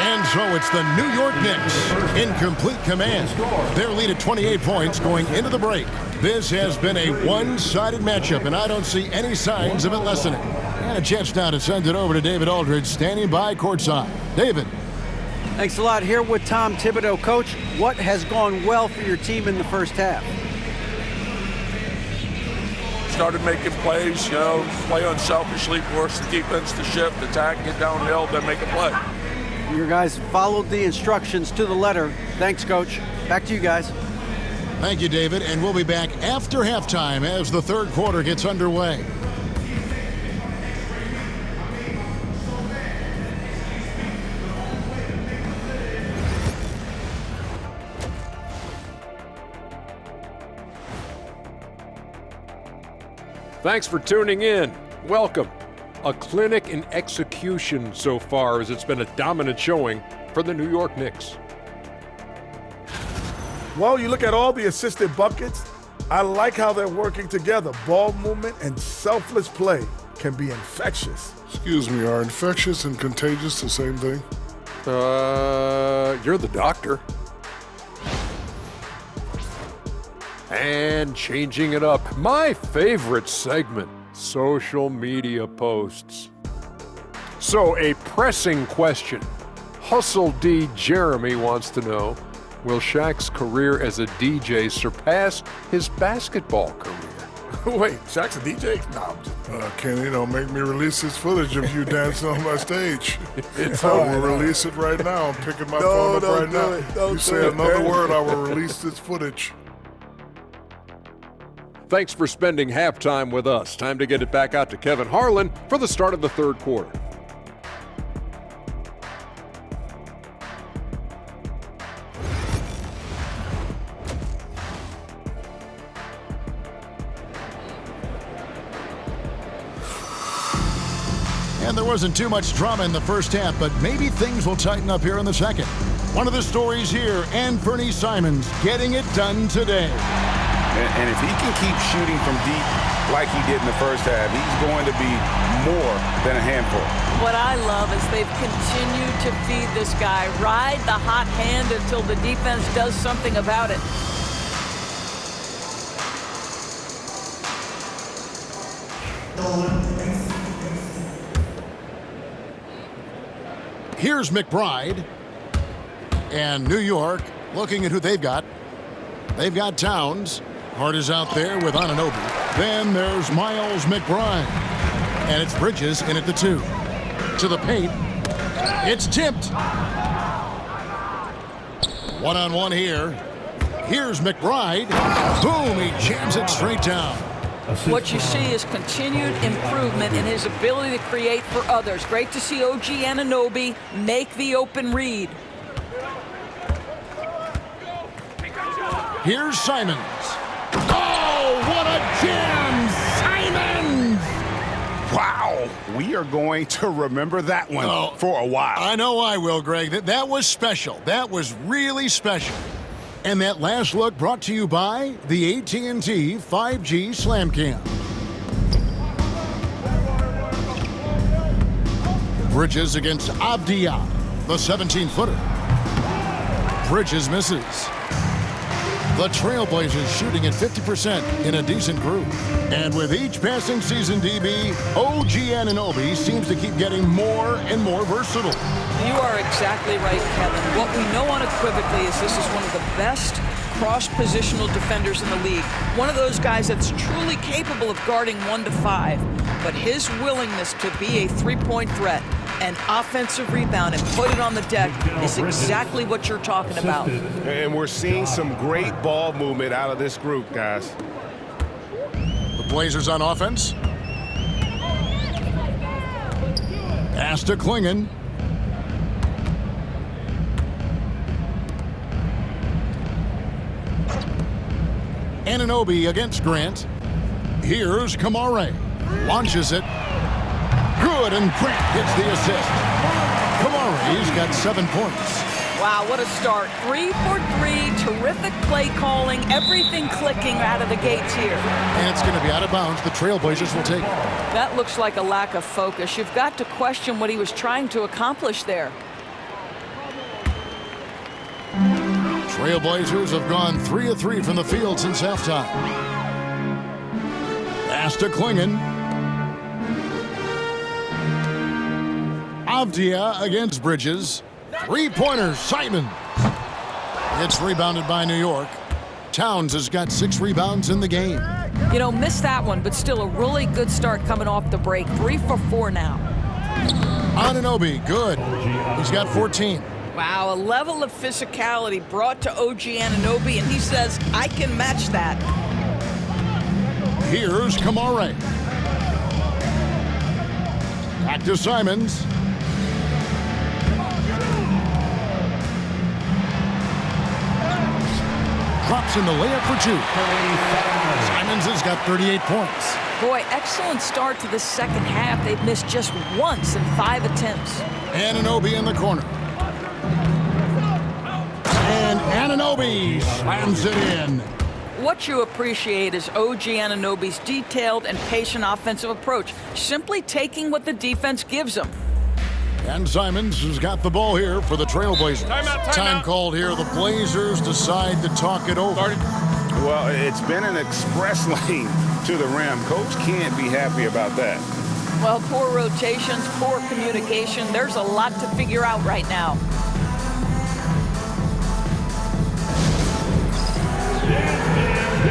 And so it's the New York Knicks in complete command. Their lead at 28 points going into the break. This has been a one-sided matchup, and I don't see any signs of it lessening. And a chance now to send it over to David Aldridge, standing by courtside. David. Thanks a lot. Here with Tom Thibodeau. Coach, what has gone well for your team in the first half? Started making plays, play unselfishly, force the defense to shift, attack, get downhill, then make a play. Your guys followed the instructions to the letter. Thanks, Coach. Back to you guys. Thank you, David. And we'll be back after halftime as the third quarter gets underway. Thanks for tuning in. Welcome. A clinic in execution so far, as it's been a dominant showing for the New York Knicks. Well, you look at all the assisted buckets, I like how they're working together. Ball movement and selfless play can be infectious. Excuse me, are infectious and contagious the same thing? You're the doctor. And changing it up, my favorite segment, social media posts. So a pressing question. Hustle D. Jeremy wants to know, will Shaq's career as a DJ surpass his basketball career? Wait, Shaq's a DJ? No, I'm just... Can make me release this footage of you dancing on my stage? It's I will release it right now. I'm picking my phone up right now. You say another word, I will release this footage. Thanks for spending halftime with us. Time to get it back out to Kevin Harlan for the start of the third quarter. And there wasn't too much drama in the first half, but maybe things will tighten up here in the second. One of the stories here, Anfernee Simons getting it done today. And if he can keep shooting from deep like he did in the first half, he's going to be more than a handful. What I love is they've continued to feed this guy, ride the hot hand until the defense does something about it. Here's McBride. And New York looking at who they've got. They've got Towns. Hart is out there with Anunoby. Then there's Miles McBride. And it's Bridges in at the 2. To the paint. It's tipped. One-on-one here. Here's McBride. Boom, he jams it straight down. What you see is continued improvement in his ability to create for others. Great to see OG Anunoby make the open read. Here's Simons. Oh, what a jam! Simons! Wow, we are going to remember that one for a while. I know I will, Greg. That was special. That was really special. And that last look brought to you by the AT&T 5G Slam Cam. Bridges against Avdia, the 17-footer. Bridges misses. The Trailblazers shooting at 50% in a decent group. And with each passing season, DB, OG Anunoby seems to keep getting more and more versatile. You are exactly right, Kevin. What we know unequivocally is this is one of the best cross-positional defenders in the league. One of those guys that's truly capable of guarding 1 to 5. But his willingness to be a three-point threat, An offensive rebound and put it on the deck is exactly what you're talking about. And we're seeing some great ball movement out of this group, guys. The Blazers on offense. Pass to Klingon. Anunoby against Grant. Here's Kamare. Launches it. Good, and Grant gets the assist. Kamare's got 7 points. Wow, what a start. 3 for 3, terrific play calling, everything clicking out of the gates here. And it's going to be out of bounds. The Trailblazers will take it. That looks like a lack of focus. You've got to question what he was trying to accomplish there. Trailblazers have gone 3 of 3 from the field since halftime. Pass to Klingon. Avdia against Bridges. 3-pointer, Simon. It's rebounded by New York. Towns has got 6 rebounds in the game. You know, missed that one, but still a really good start coming off the break. 3 for 4 now. Anunoby, good. He's got 14. Wow, a level of physicality brought to OG Anunoby, and he says, I can match that. Here's Kamare. Back to Simons. Drops in the layup for 2. Simons has got 38 points. Boy, excellent start to the second half. They've missed just once in 5 attempts. Anunoby in the corner. And Anunoby slams it in. What you appreciate is OG Anunoby's detailed and patient offensive approach, simply taking what the defense gives him. And Simons has got the ball here for the Trailblazers. Time called here. The Blazers decide to talk it over. Well, it's been an express lane to the rim. Coach can't be happy about that. Well, poor rotations, poor communication. There's a lot to figure out right now. Get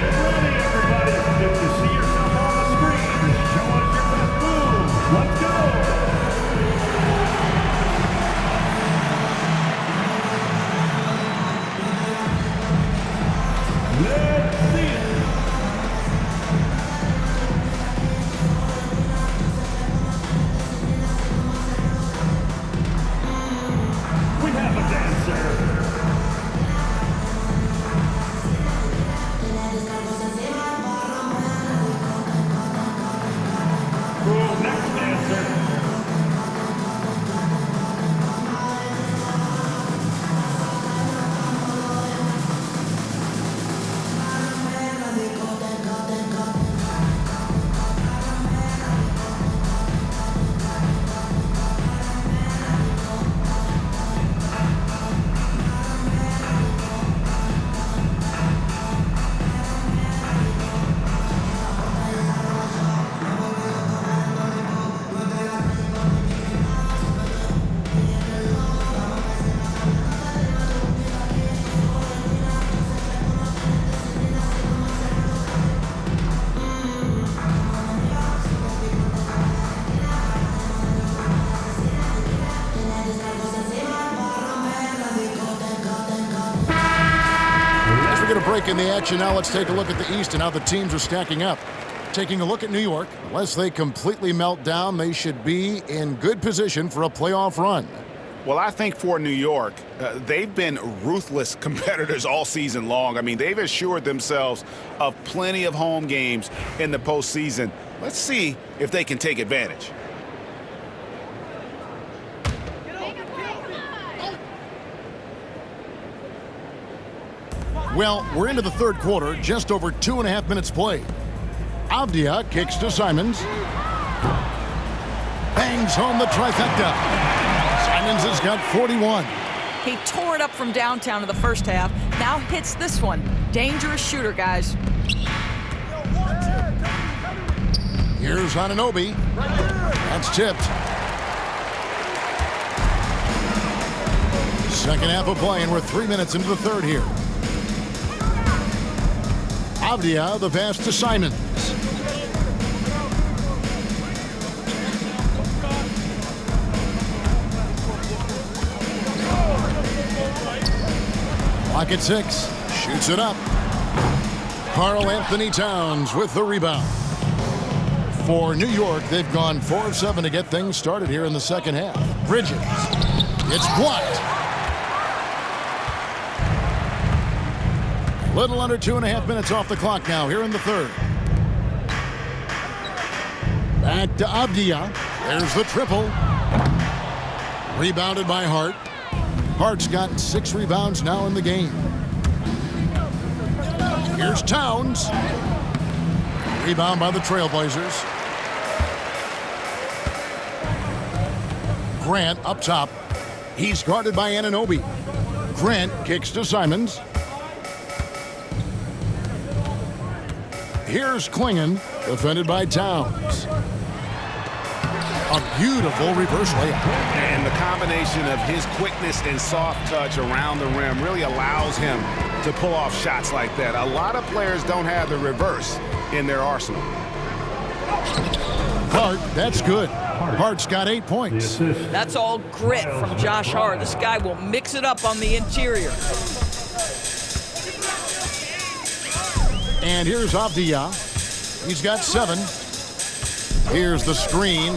ready, everybody. If you see yourself on the screen, show us your best moves. Let's go. Let's see it. We have a dancer. Next dancer. Break in the action now. Let's take a look at the East and how the teams are stacking up. Taking a look at New York, unless they completely melt down, they should be in good position for a playoff run. Well, I think for New York, they've been ruthless competitors all season long. I mean, they've assured themselves of plenty of home games in the postseason. Let's see if they can take advantage. Well, we're into the third quarter, just over 2.5 minutes played. Avdia kicks to Simons. Bangs home the trifecta. Simons has got 41. He tore it up from downtown in the first half. Now hits this one. Dangerous shooter, guys. Here's Anunoby. That's tipped. Second half of play, and we're 3 minutes into the third here. Avdia, the pass to Simons. Clock at 6. Shoots it up. Anfernee Towns with the rebound. For New York, they've gone 4 of 7 to get things started here in the second half. Bridges. It's blocked. Little under 2.5 minutes off the clock now here in the third. Back to Avdia. There's the triple. Rebounded by Hart. Hart's got 6 rebounds now in the game. Here's Towns. Rebound by the Trailblazers. Grant up top. He's guarded by Anunoby. Grant kicks to Simons. Here's Klingon, defended by Towns. A beautiful reverse layup. And the combination of his quickness and soft touch around the rim really allows him to pull off shots like that. A lot of players don't have the reverse in their arsenal. Hart, that's good. Hart's got 8 points. That's all grit from Josh Hart. This guy will mix it up on the interior. And here's Avdia. He's got 7. Here's the screen.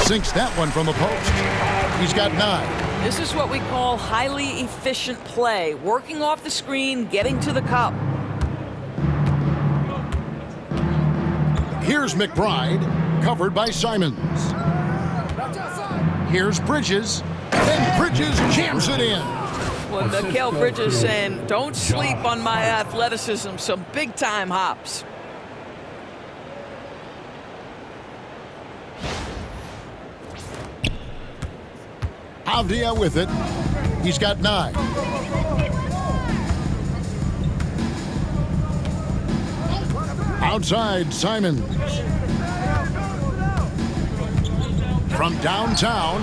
Sinks that one from the post. He's got 9. This is what we call highly efficient play. Working off the screen, getting to the cup. Here's McBride, covered by Simons. Here's Bridges, and Bridges jams it in. Well, Mikal Bridges saying, don't sleep on my athleticism. Some big-time hops. Avdia with it. He's got 9. Outside, Simons. From downtown.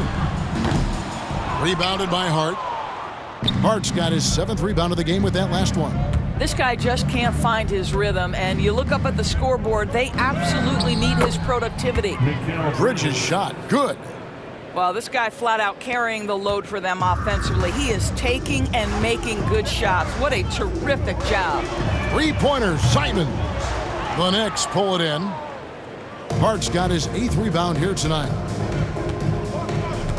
Rebounded by Hart. Hart's got his 7th rebound of the game with that last one. This guy just can't find his rhythm, and you look up at the scoreboard, they absolutely need his productivity. Bridges shot. Good. Well, this guy flat out carrying the load for them offensively. He is taking and making good shots. What a terrific job. 3-pointer, Simons. The Knicks pull it in. Hart's got his 8th rebound here tonight.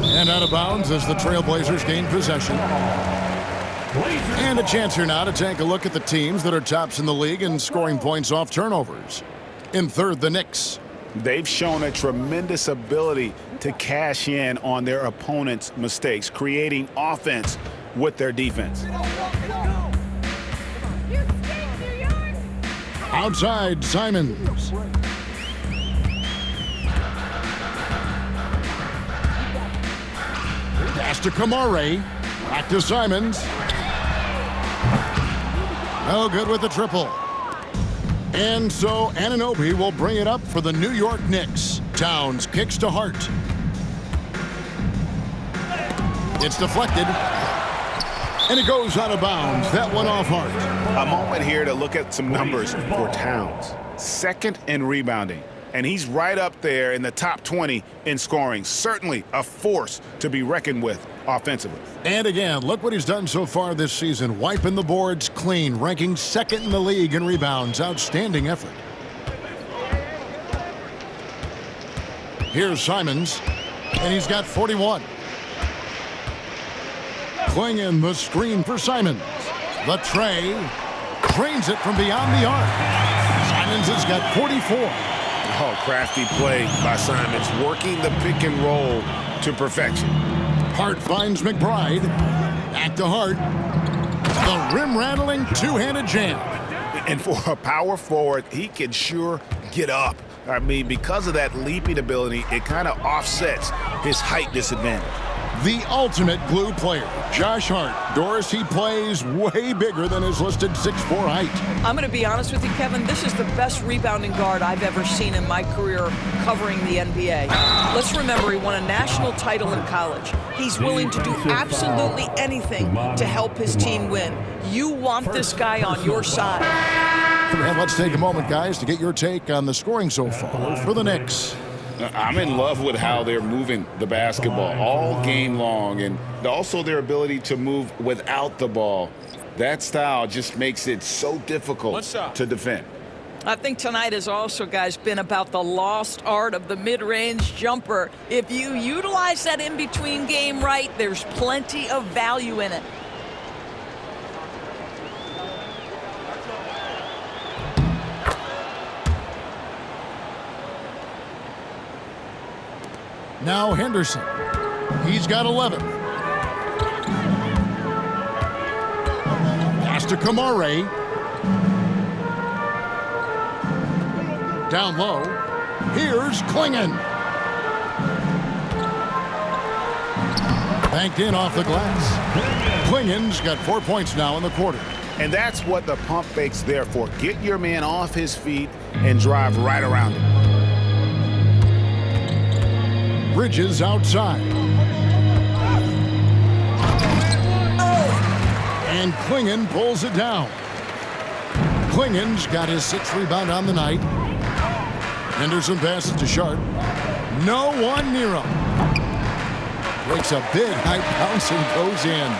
And out of bounds as the Trailblazers gain possession. And a chance here now to take a look at the teams that are tops in the league in scoring points off turnovers. In third, the Knicks. They've shown a tremendous ability to cash in on their opponent's mistakes, creating offense with their defense. Outside, Simons. Pass to Kamare. Back to Simons. No good with the triple. And so Anunoby will bring it up for the New York Knicks. Towns kicks to Hart. It's deflected. And it goes out of bounds. That one off Hart. A moment here to look at some numbers for Towns. 2nd in rebounding. And he's right up there in the top 20 in scoring. Certainly a force to be reckoned with offensively. And again, look what he's done so far this season. Wiping the boards clean, ranking 2nd in the league in rebounds. Outstanding effort. Here's Simons, and he's got 41. Klingon the screen for Simons. The tray, drains it from beyond the arc. Simons has got 44. Oh, crafty play by Simons, working the pick and roll to perfection. Hart finds McBride. Back to Hart. The rim-rattling two-handed jam. And for a power forward, he can sure get up. I mean, because of that leaping ability, it kind of offsets his height disadvantage. The ultimate glue player, Josh Hart. Doris, he plays way bigger than his listed 6'4" height. I'm going to be honest with you, Kevin. This is the best rebounding guard I've ever seen in my career covering the NBA. Let's remember, he won a national title in college. He's willing to do absolutely anything to help his team win. You want this guy on your side. And let's take a moment, guys, to get your take on the scoring so far for the Knicks. I'm in love with how they're moving the basketball all game long, and also their ability to move without the ball. That style just makes it so difficult to defend. I think tonight has also, guys, been about the lost art of the mid-range jumper. If you utilize that in-between game right, there's plenty of value in it. Now Henderson. He's got 11. Pass to Kamare. Down low. Here's Klingon. Banked in off the glass. Klingon's got 4 points now in the quarter. And that's what the pump fake's there for. Get your man off his feet and drive right around him. Bridges outside. And Klingon pulls it down. Klingon's got his 6th rebound on the night. Henderson passes to Sharp. No one near him. Takes a big high bounce and goes in.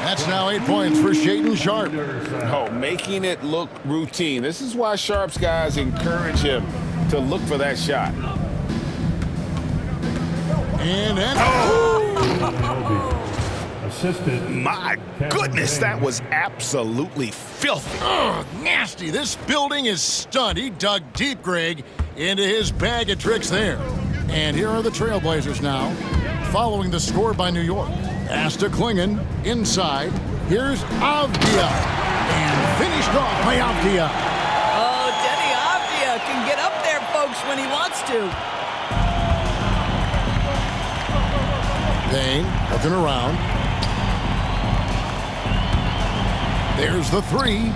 That's now 8 points for Shaedon Sharp. Oh, making it look routine. This is why Sharp's guys encourage him to look for that shot. And Assisted. My goodness, that was absolutely filthy. oh, nasty. This building is stunned. He dug deep, Greg, into his bag of tricks there. And here are the Trailblazers now, following the score by New York. Pass to Klingon, inside. Here's Avdia. And finished off by Avdia. Oh, Denny Avdia can get up there, folks, when he wants to. Payne looking around. There's the 3.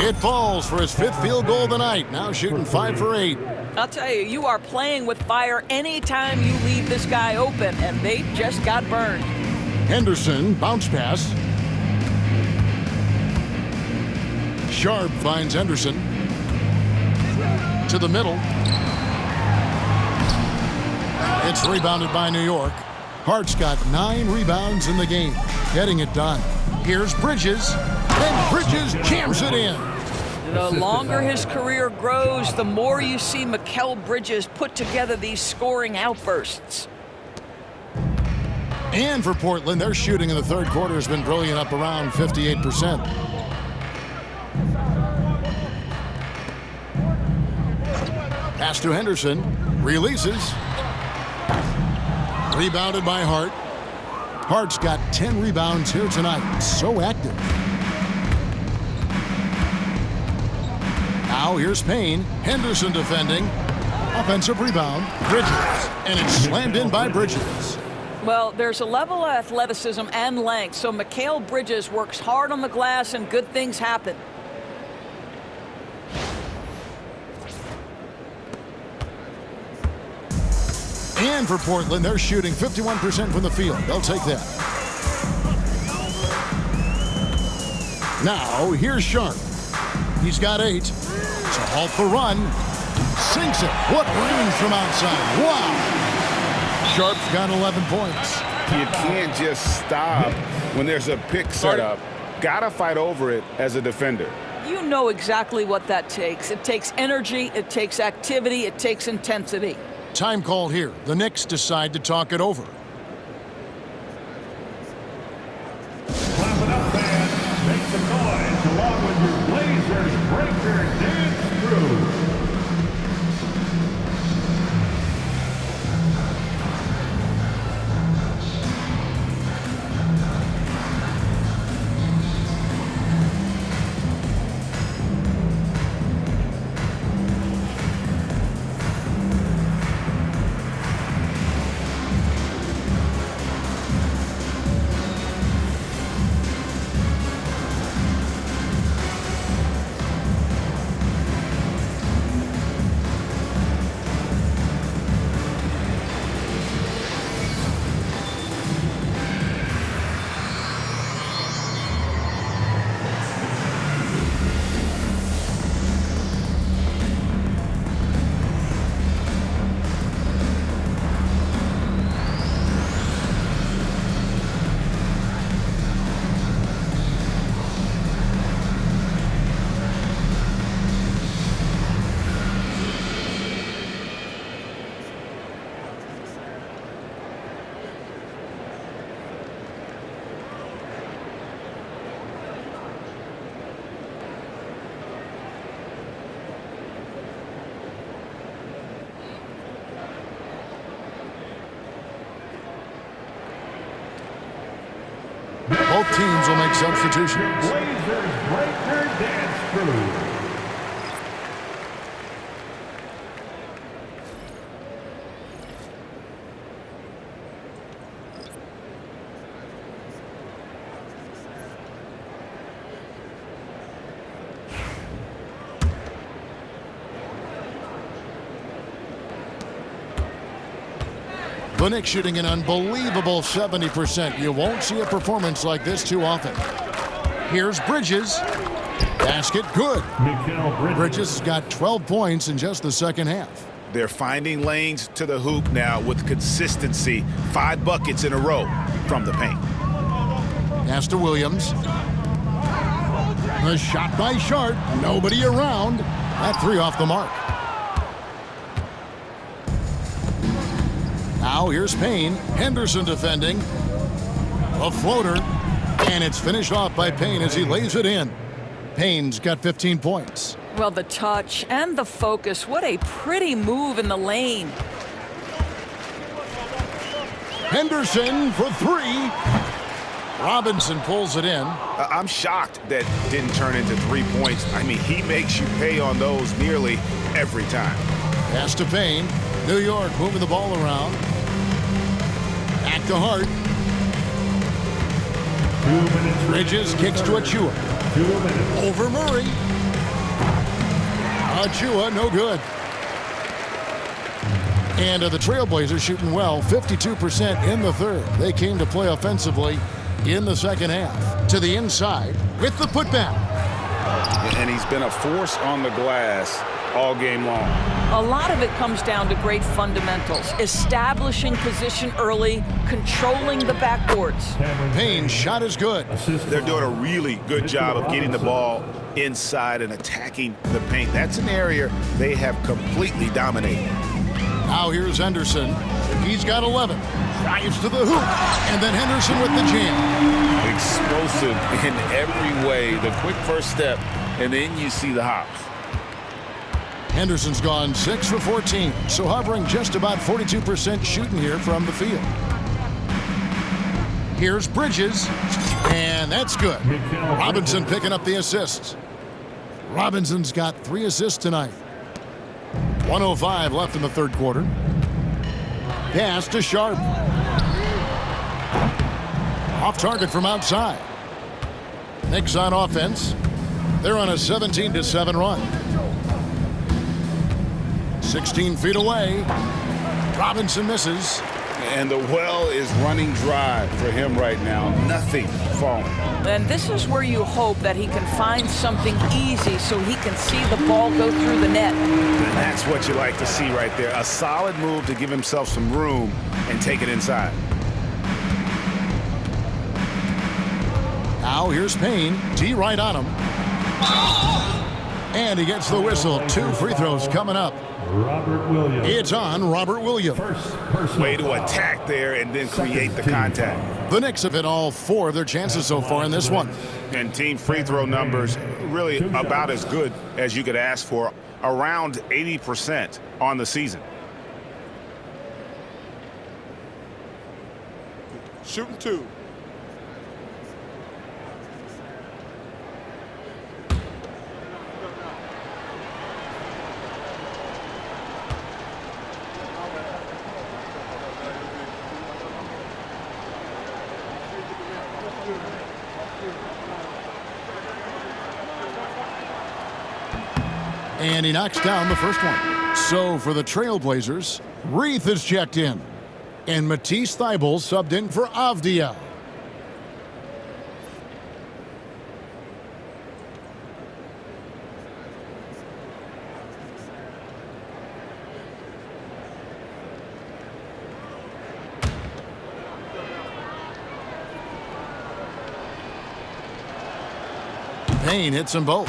It falls for his 5th field goal of the night. Now shooting 5 for 8. I'll tell you, you are playing with fire anytime you leave this guy open, and they just got burned. Henderson, bounce pass. Sharp finds Henderson. To the middle. It's rebounded by New York. Hart's got 9 rebounds in the game, getting it done. Here's Bridges, and Bridges jams it in. The longer his career grows, the more you see Mikal Bridges put together these scoring outbursts. And for Portland, their shooting in the 3rd quarter has been brilliant, up around 58%. Pass to Henderson, releases. Rebounded by Hart. Hart's got 10 rebounds here tonight. So active. Now here's Payne. Henderson defending. Offensive rebound. Bridges. And it's slammed in by Bridges. Well, there's a level of athleticism and length, so Mikal Bridges works hard on the glass and good things happen. And for Portland, they're shooting 51% from the field. They'll take that. Now, here's Sharp. He's got 8. It's a halt for run. Sinks it. What range from outside. Wow. Sharp's got 11 points. You can't just stop when there's a pick set up. Gotta fight over it as a defender. You know exactly what that takes. It takes energy, it takes activity, it takes intensity. Time called here. The Knicks decide to talk it over. Clap it up, fans. Make some noise along with your Blazers Breaker dance crew. Both teams will make substitutions. Blazers breaker dance crew. The Knicks shooting an unbelievable 70%. You won't see a performance like this too often. Here's Bridges. Basket good. Bridges has got 12 points in just the second half. They're finding lanes to the hoop now with consistency. 5 buckets in a row from the paint. Pass to Williams. A shot by Sharp. Nobody around. That 3 off the mark. Now here's Payne. Henderson defending. A floater. And it's finished off by Payne as he lays it in. Payne's got 15 points. Well, the touch and the focus. What a pretty move in the lane. Henderson for 3. Robinson pulls it in. I'm shocked that didn't turn into 3 points. I mean, he makes you pay on those nearly every time. Pass to Payne. New York moving the ball around. Back to Hart. 2 minutes. Bridges kicks to Achua. 2 minutes. Over Murray. Achua, no good. And the Trailblazers shooting well, 52% in the third. They came to play offensively in the second half. To the inside with the putback. And he's been a force on the glass all game long. A lot of it comes down to great fundamentals. Establishing position early, controlling the backboards. Payne's shot is good. They're doing a really good job of getting the ball inside and attacking the paint. That's an area they have completely dominated. Now here's Henderson. He's got 11. Drives to the hoop. And then Henderson with the jam. Explosive in every way. The quick first step, and then you see the hops. Henderson's gone 6 for 14, so hovering just about 42% shooting here from the field. Here's Bridges, and that's good. Robinson picking up the assists. Robinson's got 3 assists tonight. 1:05 left in the third quarter. Pass to Sharp. Off target from outside. Knicks on offense. They're on a 17-7 run. 16 feet away. Robinson misses. And the well is running dry for him right now. Nothing falling. And this is where you hope that he can find something easy so he can see the ball go through the net. And that's what you like to see right there. A solid move to give himself some room and take it inside. Now here's Payne. T right on him. And he gets the whistle. 2 free throws coming up. Robert Williams. It's on Robert Williams. Way to attack there and then create the contact. The Knicks have hit all 4 of their chances so far in this one. And team free throw numbers really about as good as you could ask for. Around 80% on the season. Shooting 2. And he knocks down the first one. So for the Trailblazers, Reith is checked in. And Matisse Thybulle subbed in for Avdia. Payne hits them both.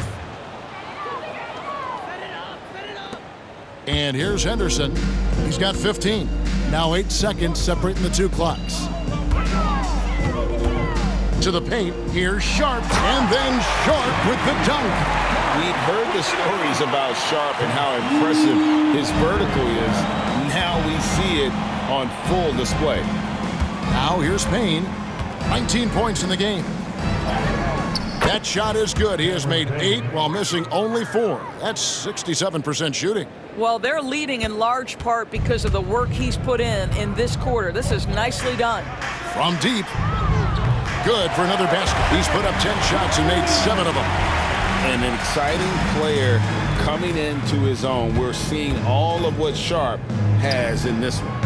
And here's Henderson. He's got 15. Now 8 seconds separating the 2 clocks. To the paint. Here's Sharp. And then Sharp with the dunk. We've heard the stories about Sharp and how impressive his vertical is. Now we see it on full display. Now here's Payne. 19 points in the game. That shot is good. He has made 8 while missing only 4. That's 67% shooting. Well, they're leading in large part because of the work he's put in this quarter. This is nicely done. From deep. Good for another basket. He's put up 10 shots and made 7 of them. An exciting player coming into his own. We're seeing all of what Sharp has in this one.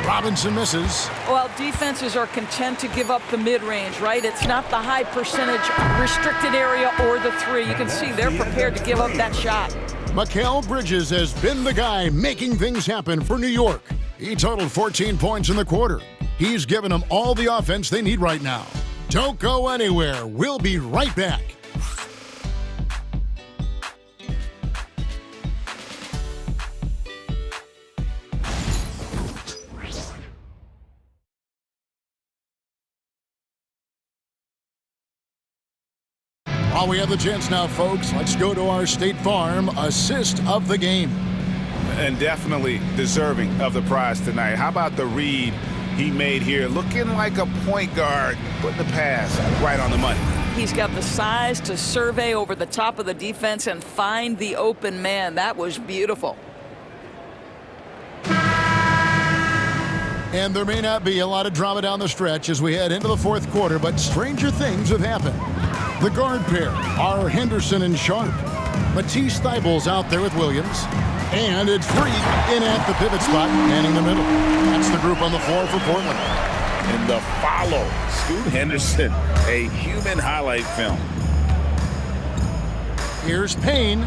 Robinson misses. Well, defenses are content to give up the mid-range, right? It's not the high percentage restricted area or the 3. You can see they're prepared to give up that shot. Mikal Bridges has been the guy making things happen for New York. He totaled 14 points in the quarter. He's given them all the offense they need right now. Don't go anywhere. We'll be right back. While we have the chance now, folks, let's go to our State Farm assist of the game. And definitely deserving of the prize tonight. How about the read he made here? Looking like a point guard, putting the pass right on the money. He's got the size to survey over the top of the defense and find the open man. That was beautiful. And there may not be a lot of drama down the stretch as we head into the 4th quarter, but stranger things have happened. The guard pair are Henderson and Sharp. Matisse Thybulle's out there with Williams. And it's Freak in at the pivot spot, manning the middle. That's the group on the floor for Portland. And the follow, Scoot Henderson, a human highlight film. Here's Payne.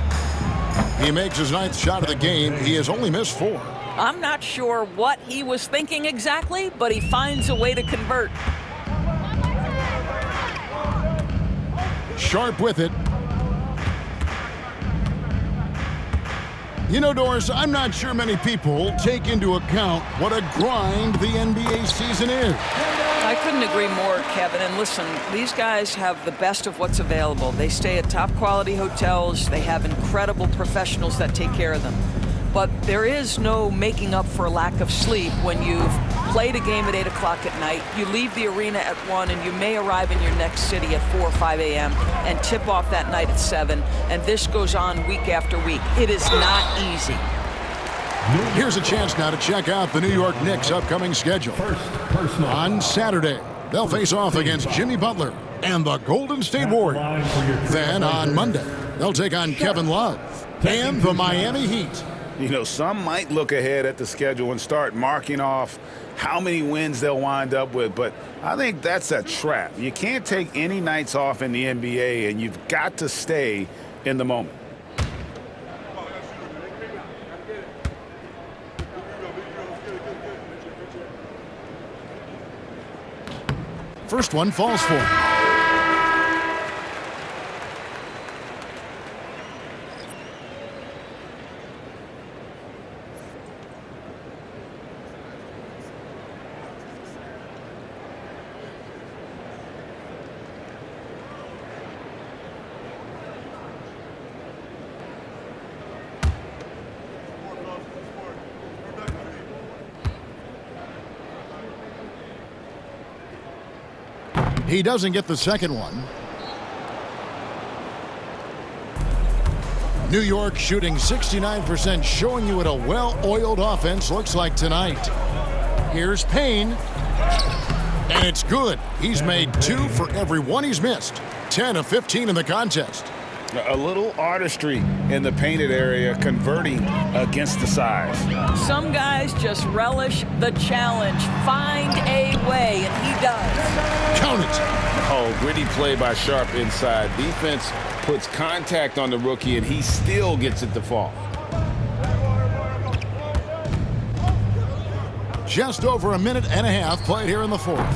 He makes his 9th shot of the game. He has only missed 4. I'm not sure what he was thinking exactly, but he finds a way to convert. Sharp with it. You know, Doris, I'm not sure many people take into account what a grind the NBA season is. I couldn't agree more, Kevin. And listen, these guys have the best of what's available. They stay at top quality hotels. They have incredible professionals that take care of them. But there is no making up for a lack of sleep when you've played a game at 8 o'clock at night, you leave the arena at 1, and you may arrive in your next city at 4 or 5 a.m. and tip off that night at 7. And this goes on week after week. It is not easy. Here's a chance now to check out the New York Knicks' upcoming schedule. On Saturday, they'll face off against Jimmy Butler and the Golden State Warriors. Then on Monday, they'll take on Kevin Love and the Miami Heat. You know, some might look ahead at the schedule and start marking off how many wins they'll wind up with, but I think that's a trap. You can't take any nights off in the NBA, and you've got to stay in the moment. First one falls for him. He doesn't get the second one. New York shooting 69%, showing you what a well-oiled offense looks like tonight. Here's Payne. And it's good. He's made 2 for every one he's missed. 10 of 15 in the contest. A little artistry in the painted area, converting against the size. Some guys just relish the challenge. Find a way, and he does. Count it. Oh, gritty play by Sharp inside. Defense puts contact on the rookie, and he still gets it to fall. Just over a minute and a half played here in the 4th.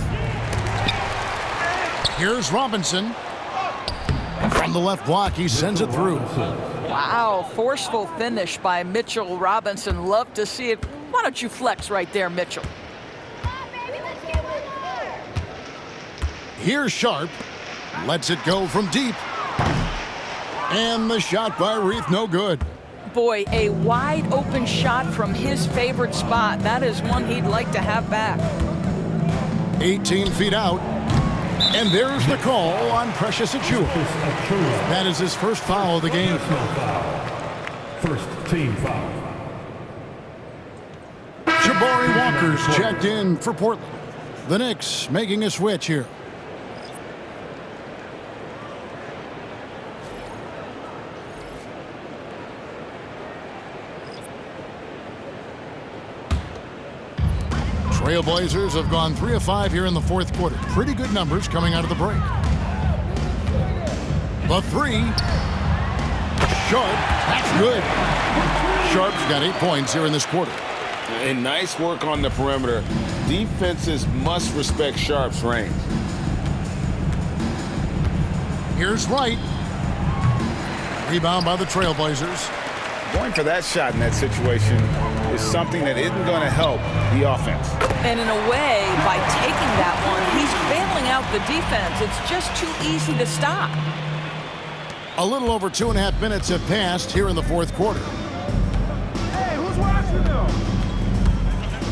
Here's Robinson. From the left block, he sends it through. Wow, forceful finish by Mitchell Robinson. Love to see it. Why don't you flex right there, Mitchell? Here's Sharp. Lets it go from deep. And the shot by Reith, no good. Boy, a wide open shot from his favorite spot. That is one he'd like to have back. 18 feet out. And there's the call on Precious Achiuwa. That is his first foul of the game. First team foul. Jabari Walker's checked in for Portland. The Knicks making a switch here. Trailblazers have gone 3 of 5 here in the fourth quarter. Pretty good numbers coming out of the break. The three. Sharp. That's good. Sharp's got 8 points here in this quarter. And nice work on the perimeter. Defenses must respect Sharp's range. Here's Wright. Rebound by the Trailblazers. Going for that shot in that situation is something that isn't going to help the offense. And in a way, by taking that one, he's bailing out the defense. It's just too easy to stop. A little over 2.5 minutes have passed here in the fourth quarter. Hey, who's watching them?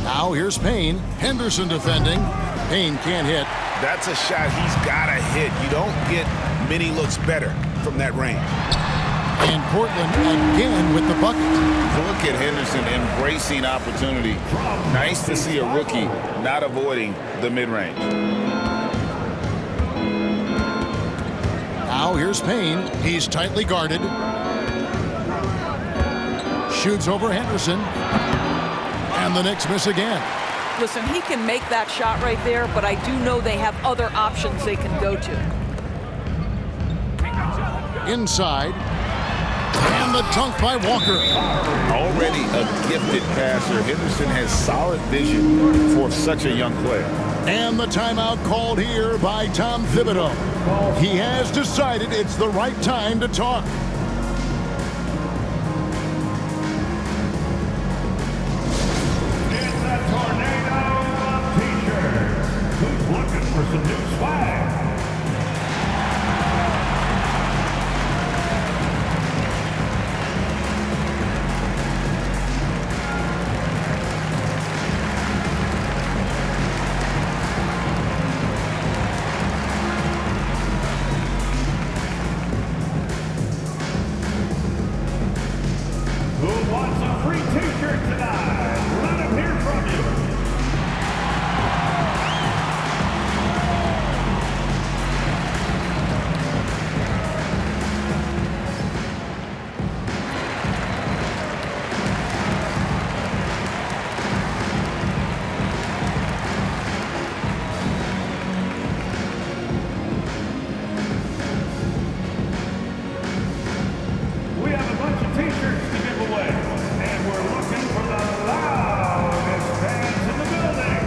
Now here's Payne. Henderson defending. Payne can't hit. That's a shot he's got to hit. You don't get many looks better from that range. And Portland again with the bucket. Look at Henderson embracing opportunity. Nice to see a rookie not avoiding the mid-range. Now here's Payne. He's tightly guarded. Shoots over Henderson. And the Knicks miss again. Listen, he can make that shot right there, but I do know they have other options they can go to. Inside. And the dunk by Walker. Already a gifted passer, Henderson has solid vision for such a young player. And the timeout called here by Tom Thibodeau. He has decided it's the right time to talk. It's a tornado of t-shirts. Who's looking for some new swag? Who wants a free t-shirt tonight? Let him hear from you. We have a bunch of t-shirts to give away, and we're looking for the loudest fans in the building.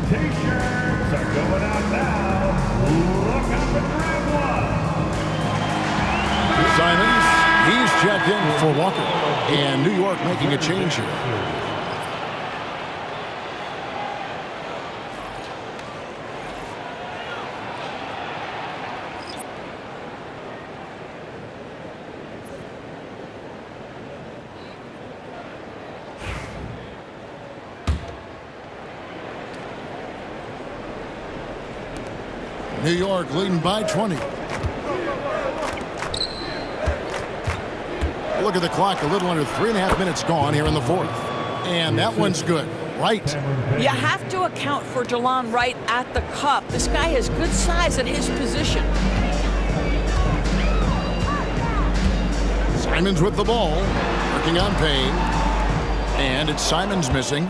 T-shirts are going out now. Look up and grab one. Simons, he's checked in for Walker. And New York making a change here. New York leading by 20. Look at the clock, a little under 3.5 minutes gone here in the fourth. And that one's good. Right. You have to account for Delon Wright at the cup. This guy has good size at his position. Simons with the ball, working on Payne. And it's Simons missing.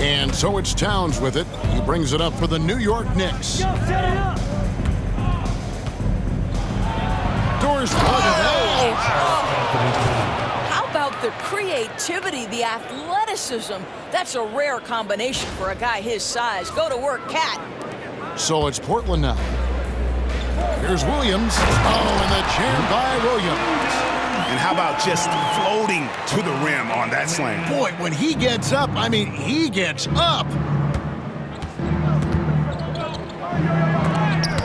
And so it's Towns with it. He brings it up for the New York Knicks. Doors How about the creativity, the athleticism? That's a rare combination for a guy his size. Go to work, Cat. So it's Portland now. Here's Williams. Oh, and the jam by Williams. And how about about just floating to the rim on that slam? Boy, when he gets up, I mean, he gets up.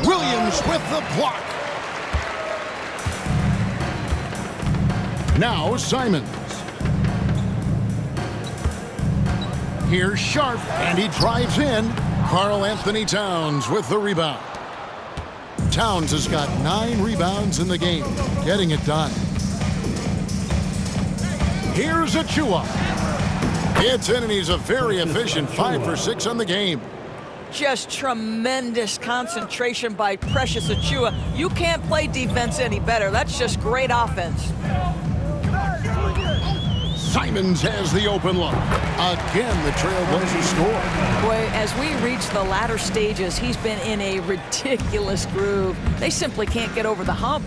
Williams with the block. Now Simons. Here's Sharp, and he drives in. Karl-Anthony Towns with the rebound. Towns has got 9 rebounds in the game, getting it done. Here's Achua. It's in, and he's a very efficient 5 for 6 on the game. Just tremendous concentration by Precious Achua. You can't play defense any better. That's just great offense. Simons has the open look. Again, the Trailblazers score. Boy, as we reach the latter stages, he's been in a ridiculous groove. They simply can't get over the hump.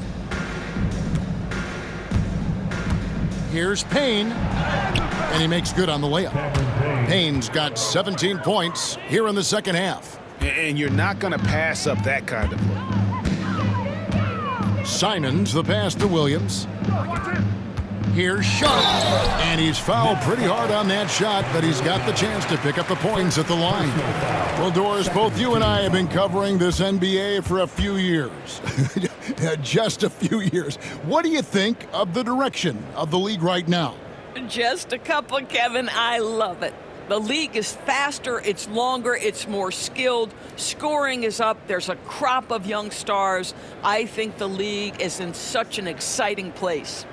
Here's Payne, and he makes good on the layup. Payne's got 17 points here in the second half. And you're not going to pass up that kind of look. Simons, the pass to Williams. Here's Sharp, and he's fouled pretty hard on that shot, but he's got the chance to pick up the points at the line. Well, Doris, both you and I have been covering this NBA for a few years. Just a few years. What do you think of the direction of the league right now? Just a couple, Kevin. I love it. The league is faster, it's longer, it's more skilled. Scoring is up. There's a crop of young stars. I think the league is in such an exciting place.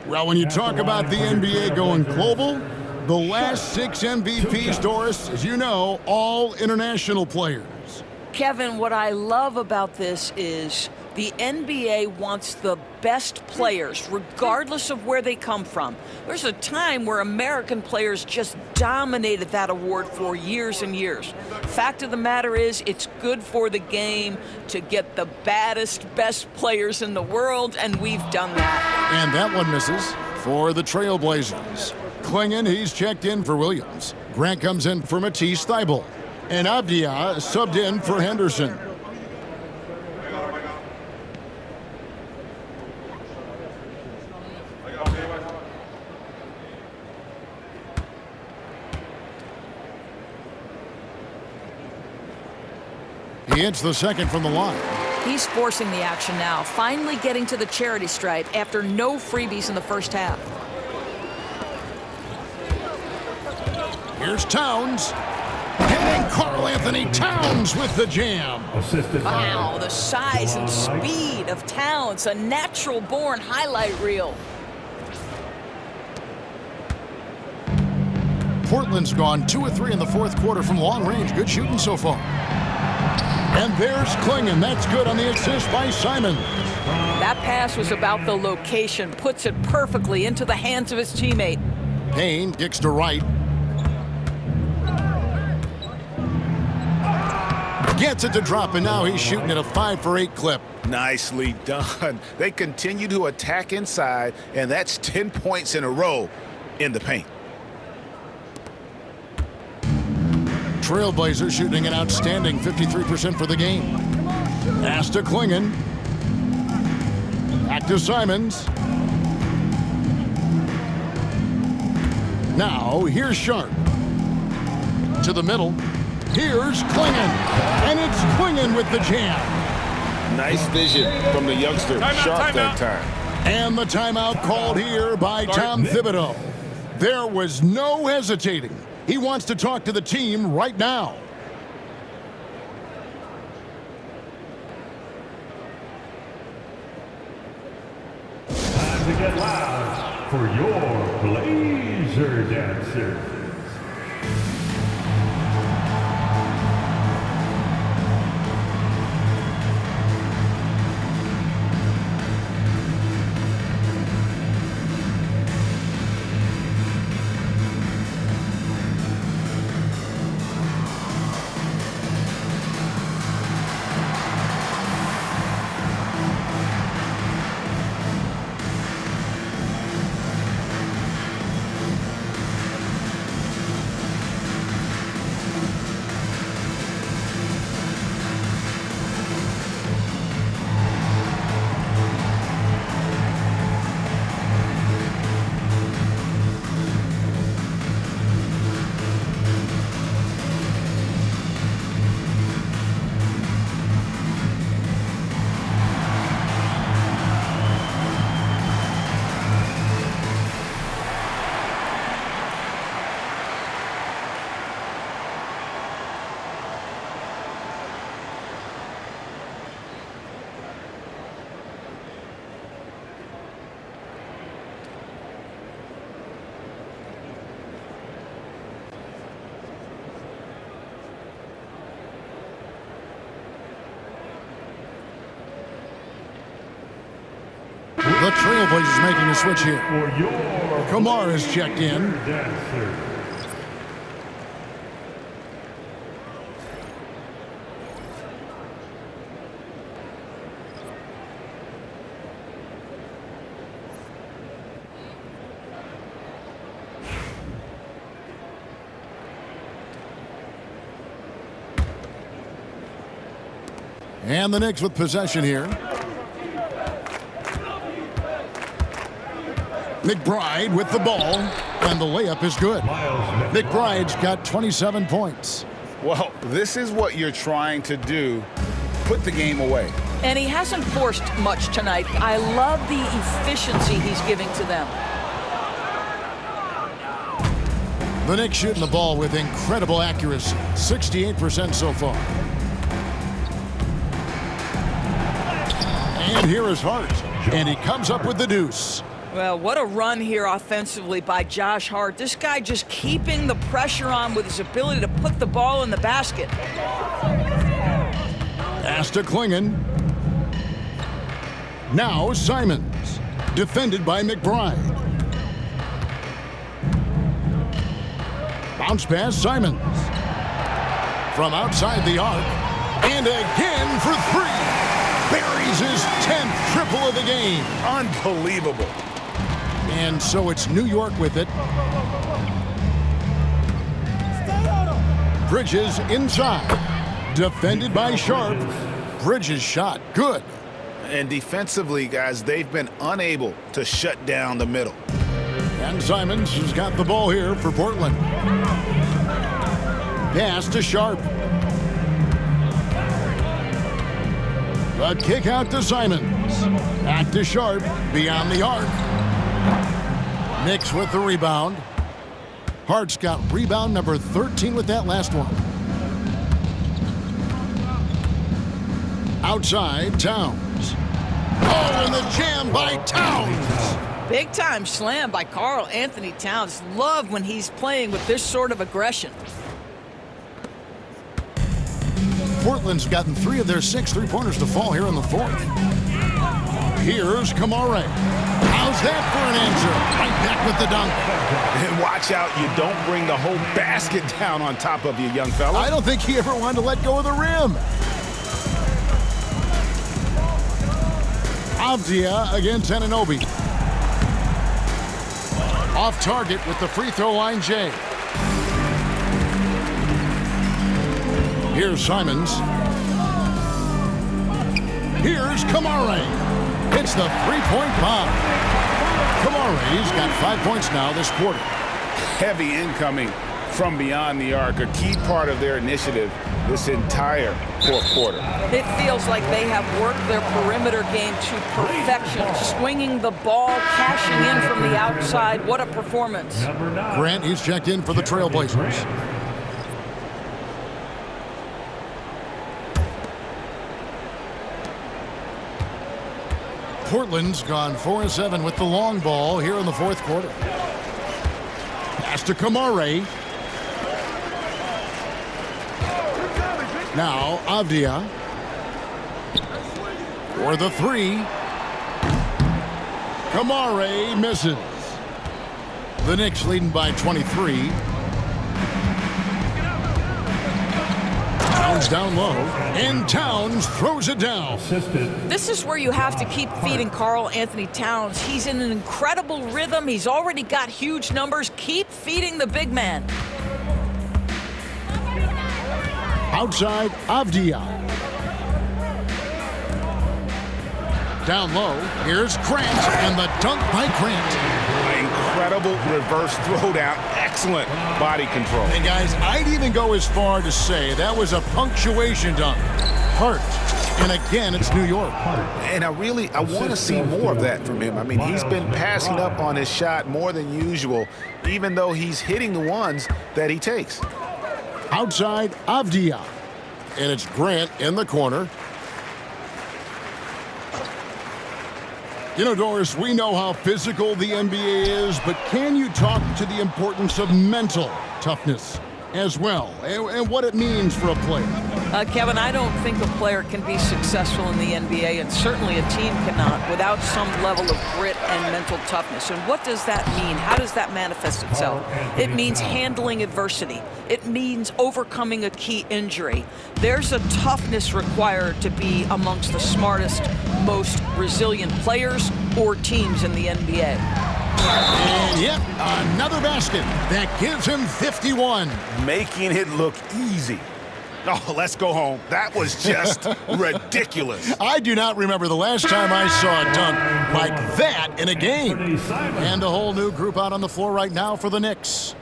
Well, when you talk about the NBA going global, the last 6 MVPs, Doris, as you know, all international players. Kevin, what I love about this is the NBA wants the best players, regardless of where they come from. There's a time where American players just dominated that award for years and years. Fact of the matter is, it's good for the game to get the baddest, best players in the world, and we've done that. And that one misses for the Trailblazers. Klingon, he's checked in for Williams. Grant comes in for Matisse Thybulle. And Avdia subbed in for Henderson. He hits the second from the line. He's forcing the action now, finally getting to the charity stripe after no freebies in the first half. Here's Towns. And Karl-Anthony Towns with the jam. Wow, the size and speed of Towns, a natural-born highlight reel. Portland's gone 2 of 3 in the fourth quarter from long range. Good shooting so far. And there's Klingon. That's good on the assist by Simon. That pass was about the location. Puts it perfectly into the hands of his teammate. Payne kicks to right. Gets it to drop, and now he's shooting at a 5 for 8 clip. Nicely done. They continue to attack inside, and that's 10 points in a row in the paint. Trailblazers shooting an outstanding 53% for the game. Pass to Klingon. Back to Simons. Now, here's Sharp. To the middle. Here's Klingon. And it's Klingon with the jam. Nice vision from the youngster, Sharp that time. And the timeout called here by Tom Thibodeau. There was no hesitating. He wants to talk to the team right now. Time to get loud for your Blazer Dancers. The Trailblazers making a switch here. For your Kamar is checked in. dancer. And the Knicks with possession here. McBride with the ball, and the layup is good. McBride's got 27 points. Well, this is what you're trying to do. Put the game away. And he hasn't forced much tonight. I love the efficiency he's giving to them. The Knicks shooting the ball with incredible accuracy, 68% so far. And here is Hart, and he comes up with the deuce. Well, what a run here offensively by Josh Hart. This guy just keeping the pressure on with his ability to put the ball in the basket. Pass to Klingon. Now Simons, defended by McBride. Bounce pass, Simons. From outside the arc, and again for three. Buries his 10th triple of the game. Unbelievable. And so it's New York with it. Bridges inside. Defended by Sharp. Bridges shot. Good. And defensively, guys, they've been unable to shut down the middle. And Simons has got the ball here for Portland. Pass to Sharp. A kick out to Simons. Back to Sharp. Beyond the arc. Knicks with the rebound. Hart's got rebound number 13 with that last one. Outside, Towns. Oh, and the jam by Towns. Big time slam by Anfernee Towns. Love when he's playing with this sort of aggression. Portland's gotten 3 of their 6 three-pointers to fall here in the fourth. Here's Kamar. How's that for an answer? Right back with the dunk. And watch out, you don't bring the whole basket down on top of you, young fella. I don't think he ever wanted to let go of the rim. Avdia against Ananobi. Off target with the free throw line, Jay. Here's Simons. Here's Kamar. It's the three-point bomb. Kamar's got 5 points now this quarter. Heavy incoming from beyond the arc, a key part of their initiative this entire fourth quarter. It feels like they have worked their perimeter game to perfection, swinging the ball, cashing in from the outside. What a performance. Grant, he's checked in for the Trailblazers. Portland's gone 4-7 with the long ball here in the fourth quarter. Pass to Kamar. Now Avdia for the three. Kamar misses. The Knicks leading by 23. Towns down low, and Towns throws it down. This is where you have to keep feeding Anfernee Towns. He's in an incredible rhythm. He's already got huge numbers. Keep feeding the big man. Outside, Avdia. Down low, here's Grant, and the dunk by Grant. Incredible reverse throwdown. Excellent body control. And guys, I'd even go as far to say that was a punctuation dunk. Hart. And again, it's New York. And I want to see more of that from him. I mean, he's been passing up on his shot more than usual, even though he's hitting the ones that he takes. Outside, Avdia. And it's Grant in the corner. You know, Doris, we know how physical the NBA is, but can you talk to the importance of mental toughness as well, and what it means for a player? Kevin, I don't think a player can be successful in the NBA, and certainly a team cannot, without some level of grit and mental toughness. And what does that mean? How does that manifest itself? It means handling adversity. It means overcoming a key injury. There's a toughness required to be amongst the smartest, most resilient players or teams in the NBA. And yet another basket that gives him 51. Making it look easy. Oh, let's go home. That was just ridiculous. I do not remember the last time I saw a dunk like that in a game. And a whole new group out on the floor right now for the Knicks.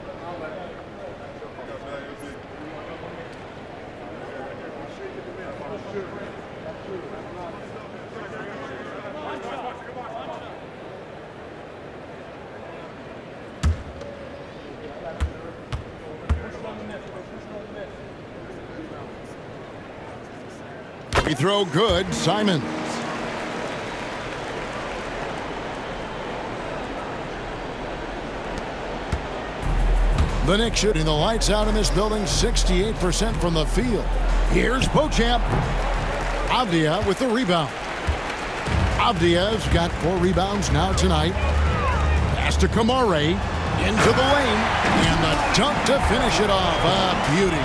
Free throw good, Simons. The Knicks shooting the lights out in this building, 68% from the field. Here's Beauchamp. Avdia with the rebound. Avdia's got 4 rebounds now tonight. Pass to Kamare, into the lane, and the dunk to finish it off. A beauty.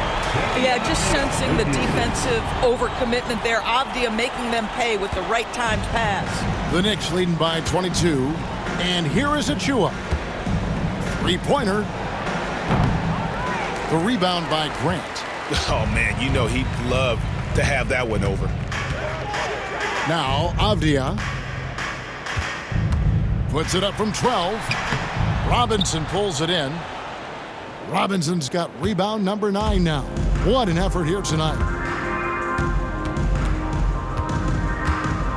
Yeah, just sensing the defensive overcommitment there. Avdia making them pay with the right timed pass. The Knicks leading by 22. And here is Achua. Three-pointer. The rebound by Grant. Oh, man, you know he'd love to have that one over. Now, Avdia puts it up from 12. Robinson pulls it in. Robinson's got rebound number 9 now. What an effort here tonight.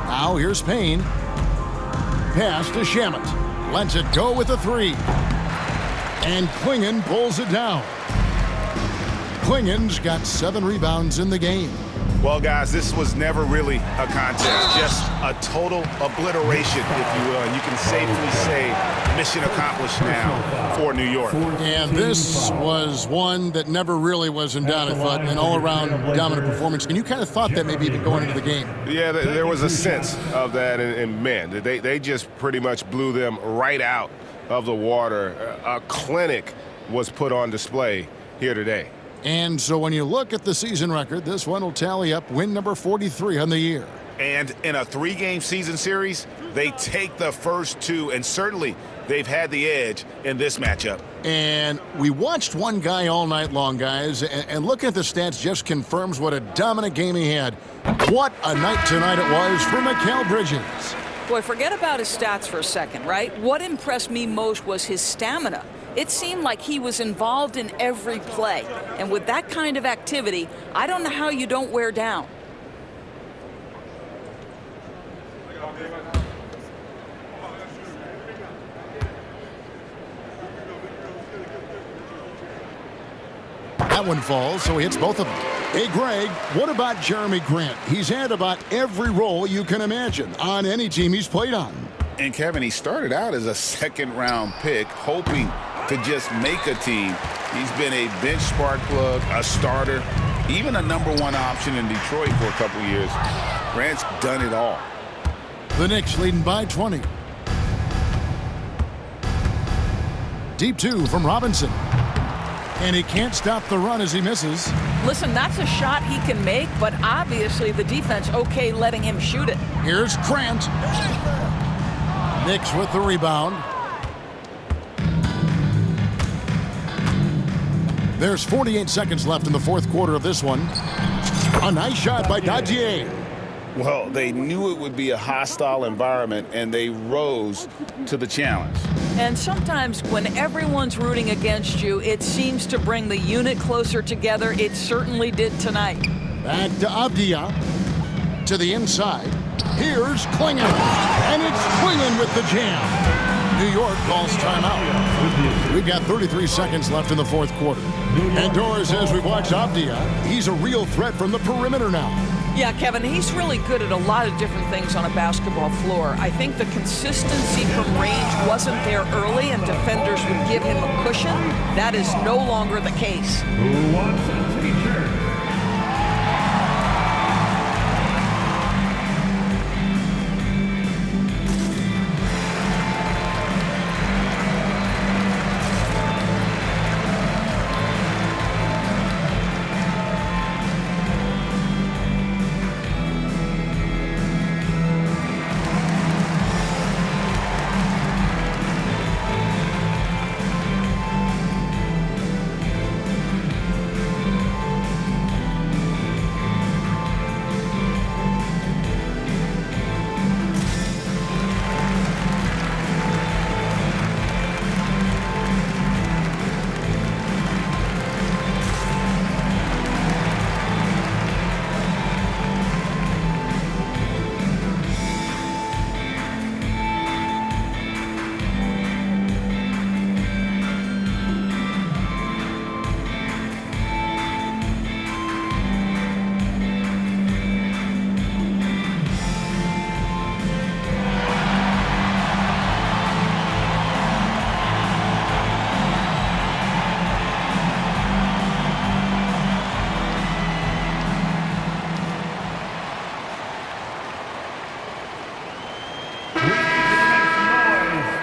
Now here's Payne. Pass to Shamet. Lets it go with a 3. And Klingon pulls it down. Klingon's got 7 rebounds in the game. Well, guys, this was never really a contest, just a total obliteration, if you will. And you can safely say mission accomplished now for New York. And this was one that never really was in doubt, I thought, an all-around dominant performance. And you kind of thought that maybe even going into the game. Yeah, there was a sense of that, and man, they just pretty much blew them right out of the water. A clinic was put on display here today. And so when you look at the season record, this one will tally up win number 43 on the year. And in a 3-game season series, they take the first 2, and certainly they've had the edge in this matchup. And we watched one guy all night long, guys, and looking at the stats just confirms what a dominant game he had. What a night tonight it was for Mikal Bridges. Boy, forget about his stats for a second, right? What impressed me most was his stamina. It seemed like he was involved in every play. And with that kind of activity, I don't know how you don't wear down. That one falls, so he hits both of them. Hey, Greg, what about Jeremy Grant? He's had about every role you can imagine on any team he's played on. And, Kevin, he started out as a second-round pick, hoping to just make a team. He's been a bench spark plug, a starter, even a number 1 option in Detroit for a couple years. Grant's done it all. The Knicks leading by 20. Deep 2 from Robinson. And he can't stop the run as he misses. Listen, that's a shot he can make, but obviously the defense okay letting him shoot it. Here's Grant. Knicks with the rebound. There's 48 seconds left in the 4th quarter of this one. A nice shot by Dadier. Well, they knew it would be a hostile environment, and they rose to the challenge. And sometimes when everyone's rooting against you, it seems to bring the unit closer together. It certainly did tonight. Back to Avdia. To the inside. Here's Klingon. And it's Klingon with the jam. New York calls timeout. We've got 33 seconds left in the 4th quarter. And Doris, as we watch Avdia, he's a real threat from the perimeter now. Yeah, Kevin, he's really good at a lot of different things on a basketball floor. I think the consistency from range wasn't there early, and defenders would give him a cushion. That is no longer the case. Who wants a t-shirt?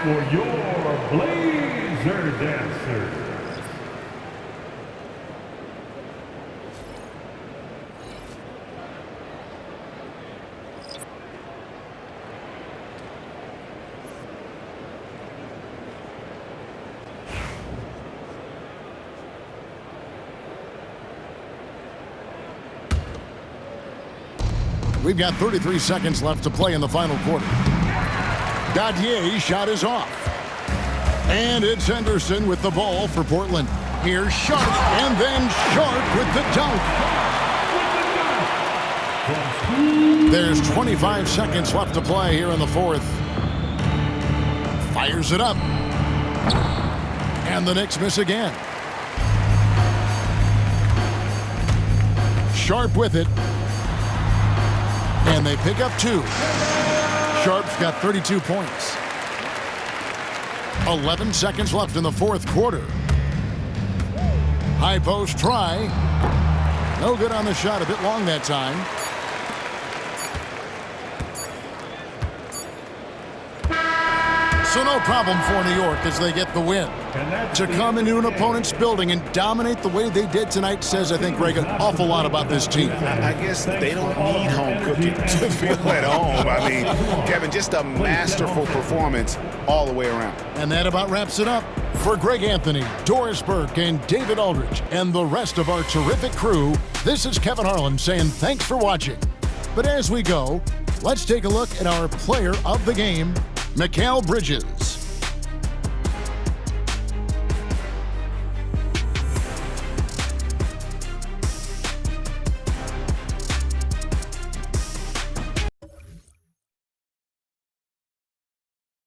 for your Blazer Dancers. We've got 33 seconds left to play in the final quarter. Gaudier's shot is off. And it's Henderson with the ball for Portland. Here's Sharp, and then Sharp with the dunk. There's 25 seconds left to play here in the fourth. Fires it up. And the Knicks miss again. Sharp with it. And they pick up 2. Sharp's got 32 points. 11 seconds left in the fourth quarter. High post try. No good on the shot. A bit long that time. So no problem for New York as they get the win. To come into an opponent's building and dominate the way they did tonight says, I think, Greg, an awful lot about this team. I guess they don't need home cooking to feel at home. I mean, Kevin, just a masterful performance all the way around. And that about wraps it up. For Greg Anfernee, Doris Burke, and David Aldridge, and the rest of our terrific crew, this is Kevin Harlan saying thanks for watching. But as we go, let's take a look at our player of the game, Mikal Bridges.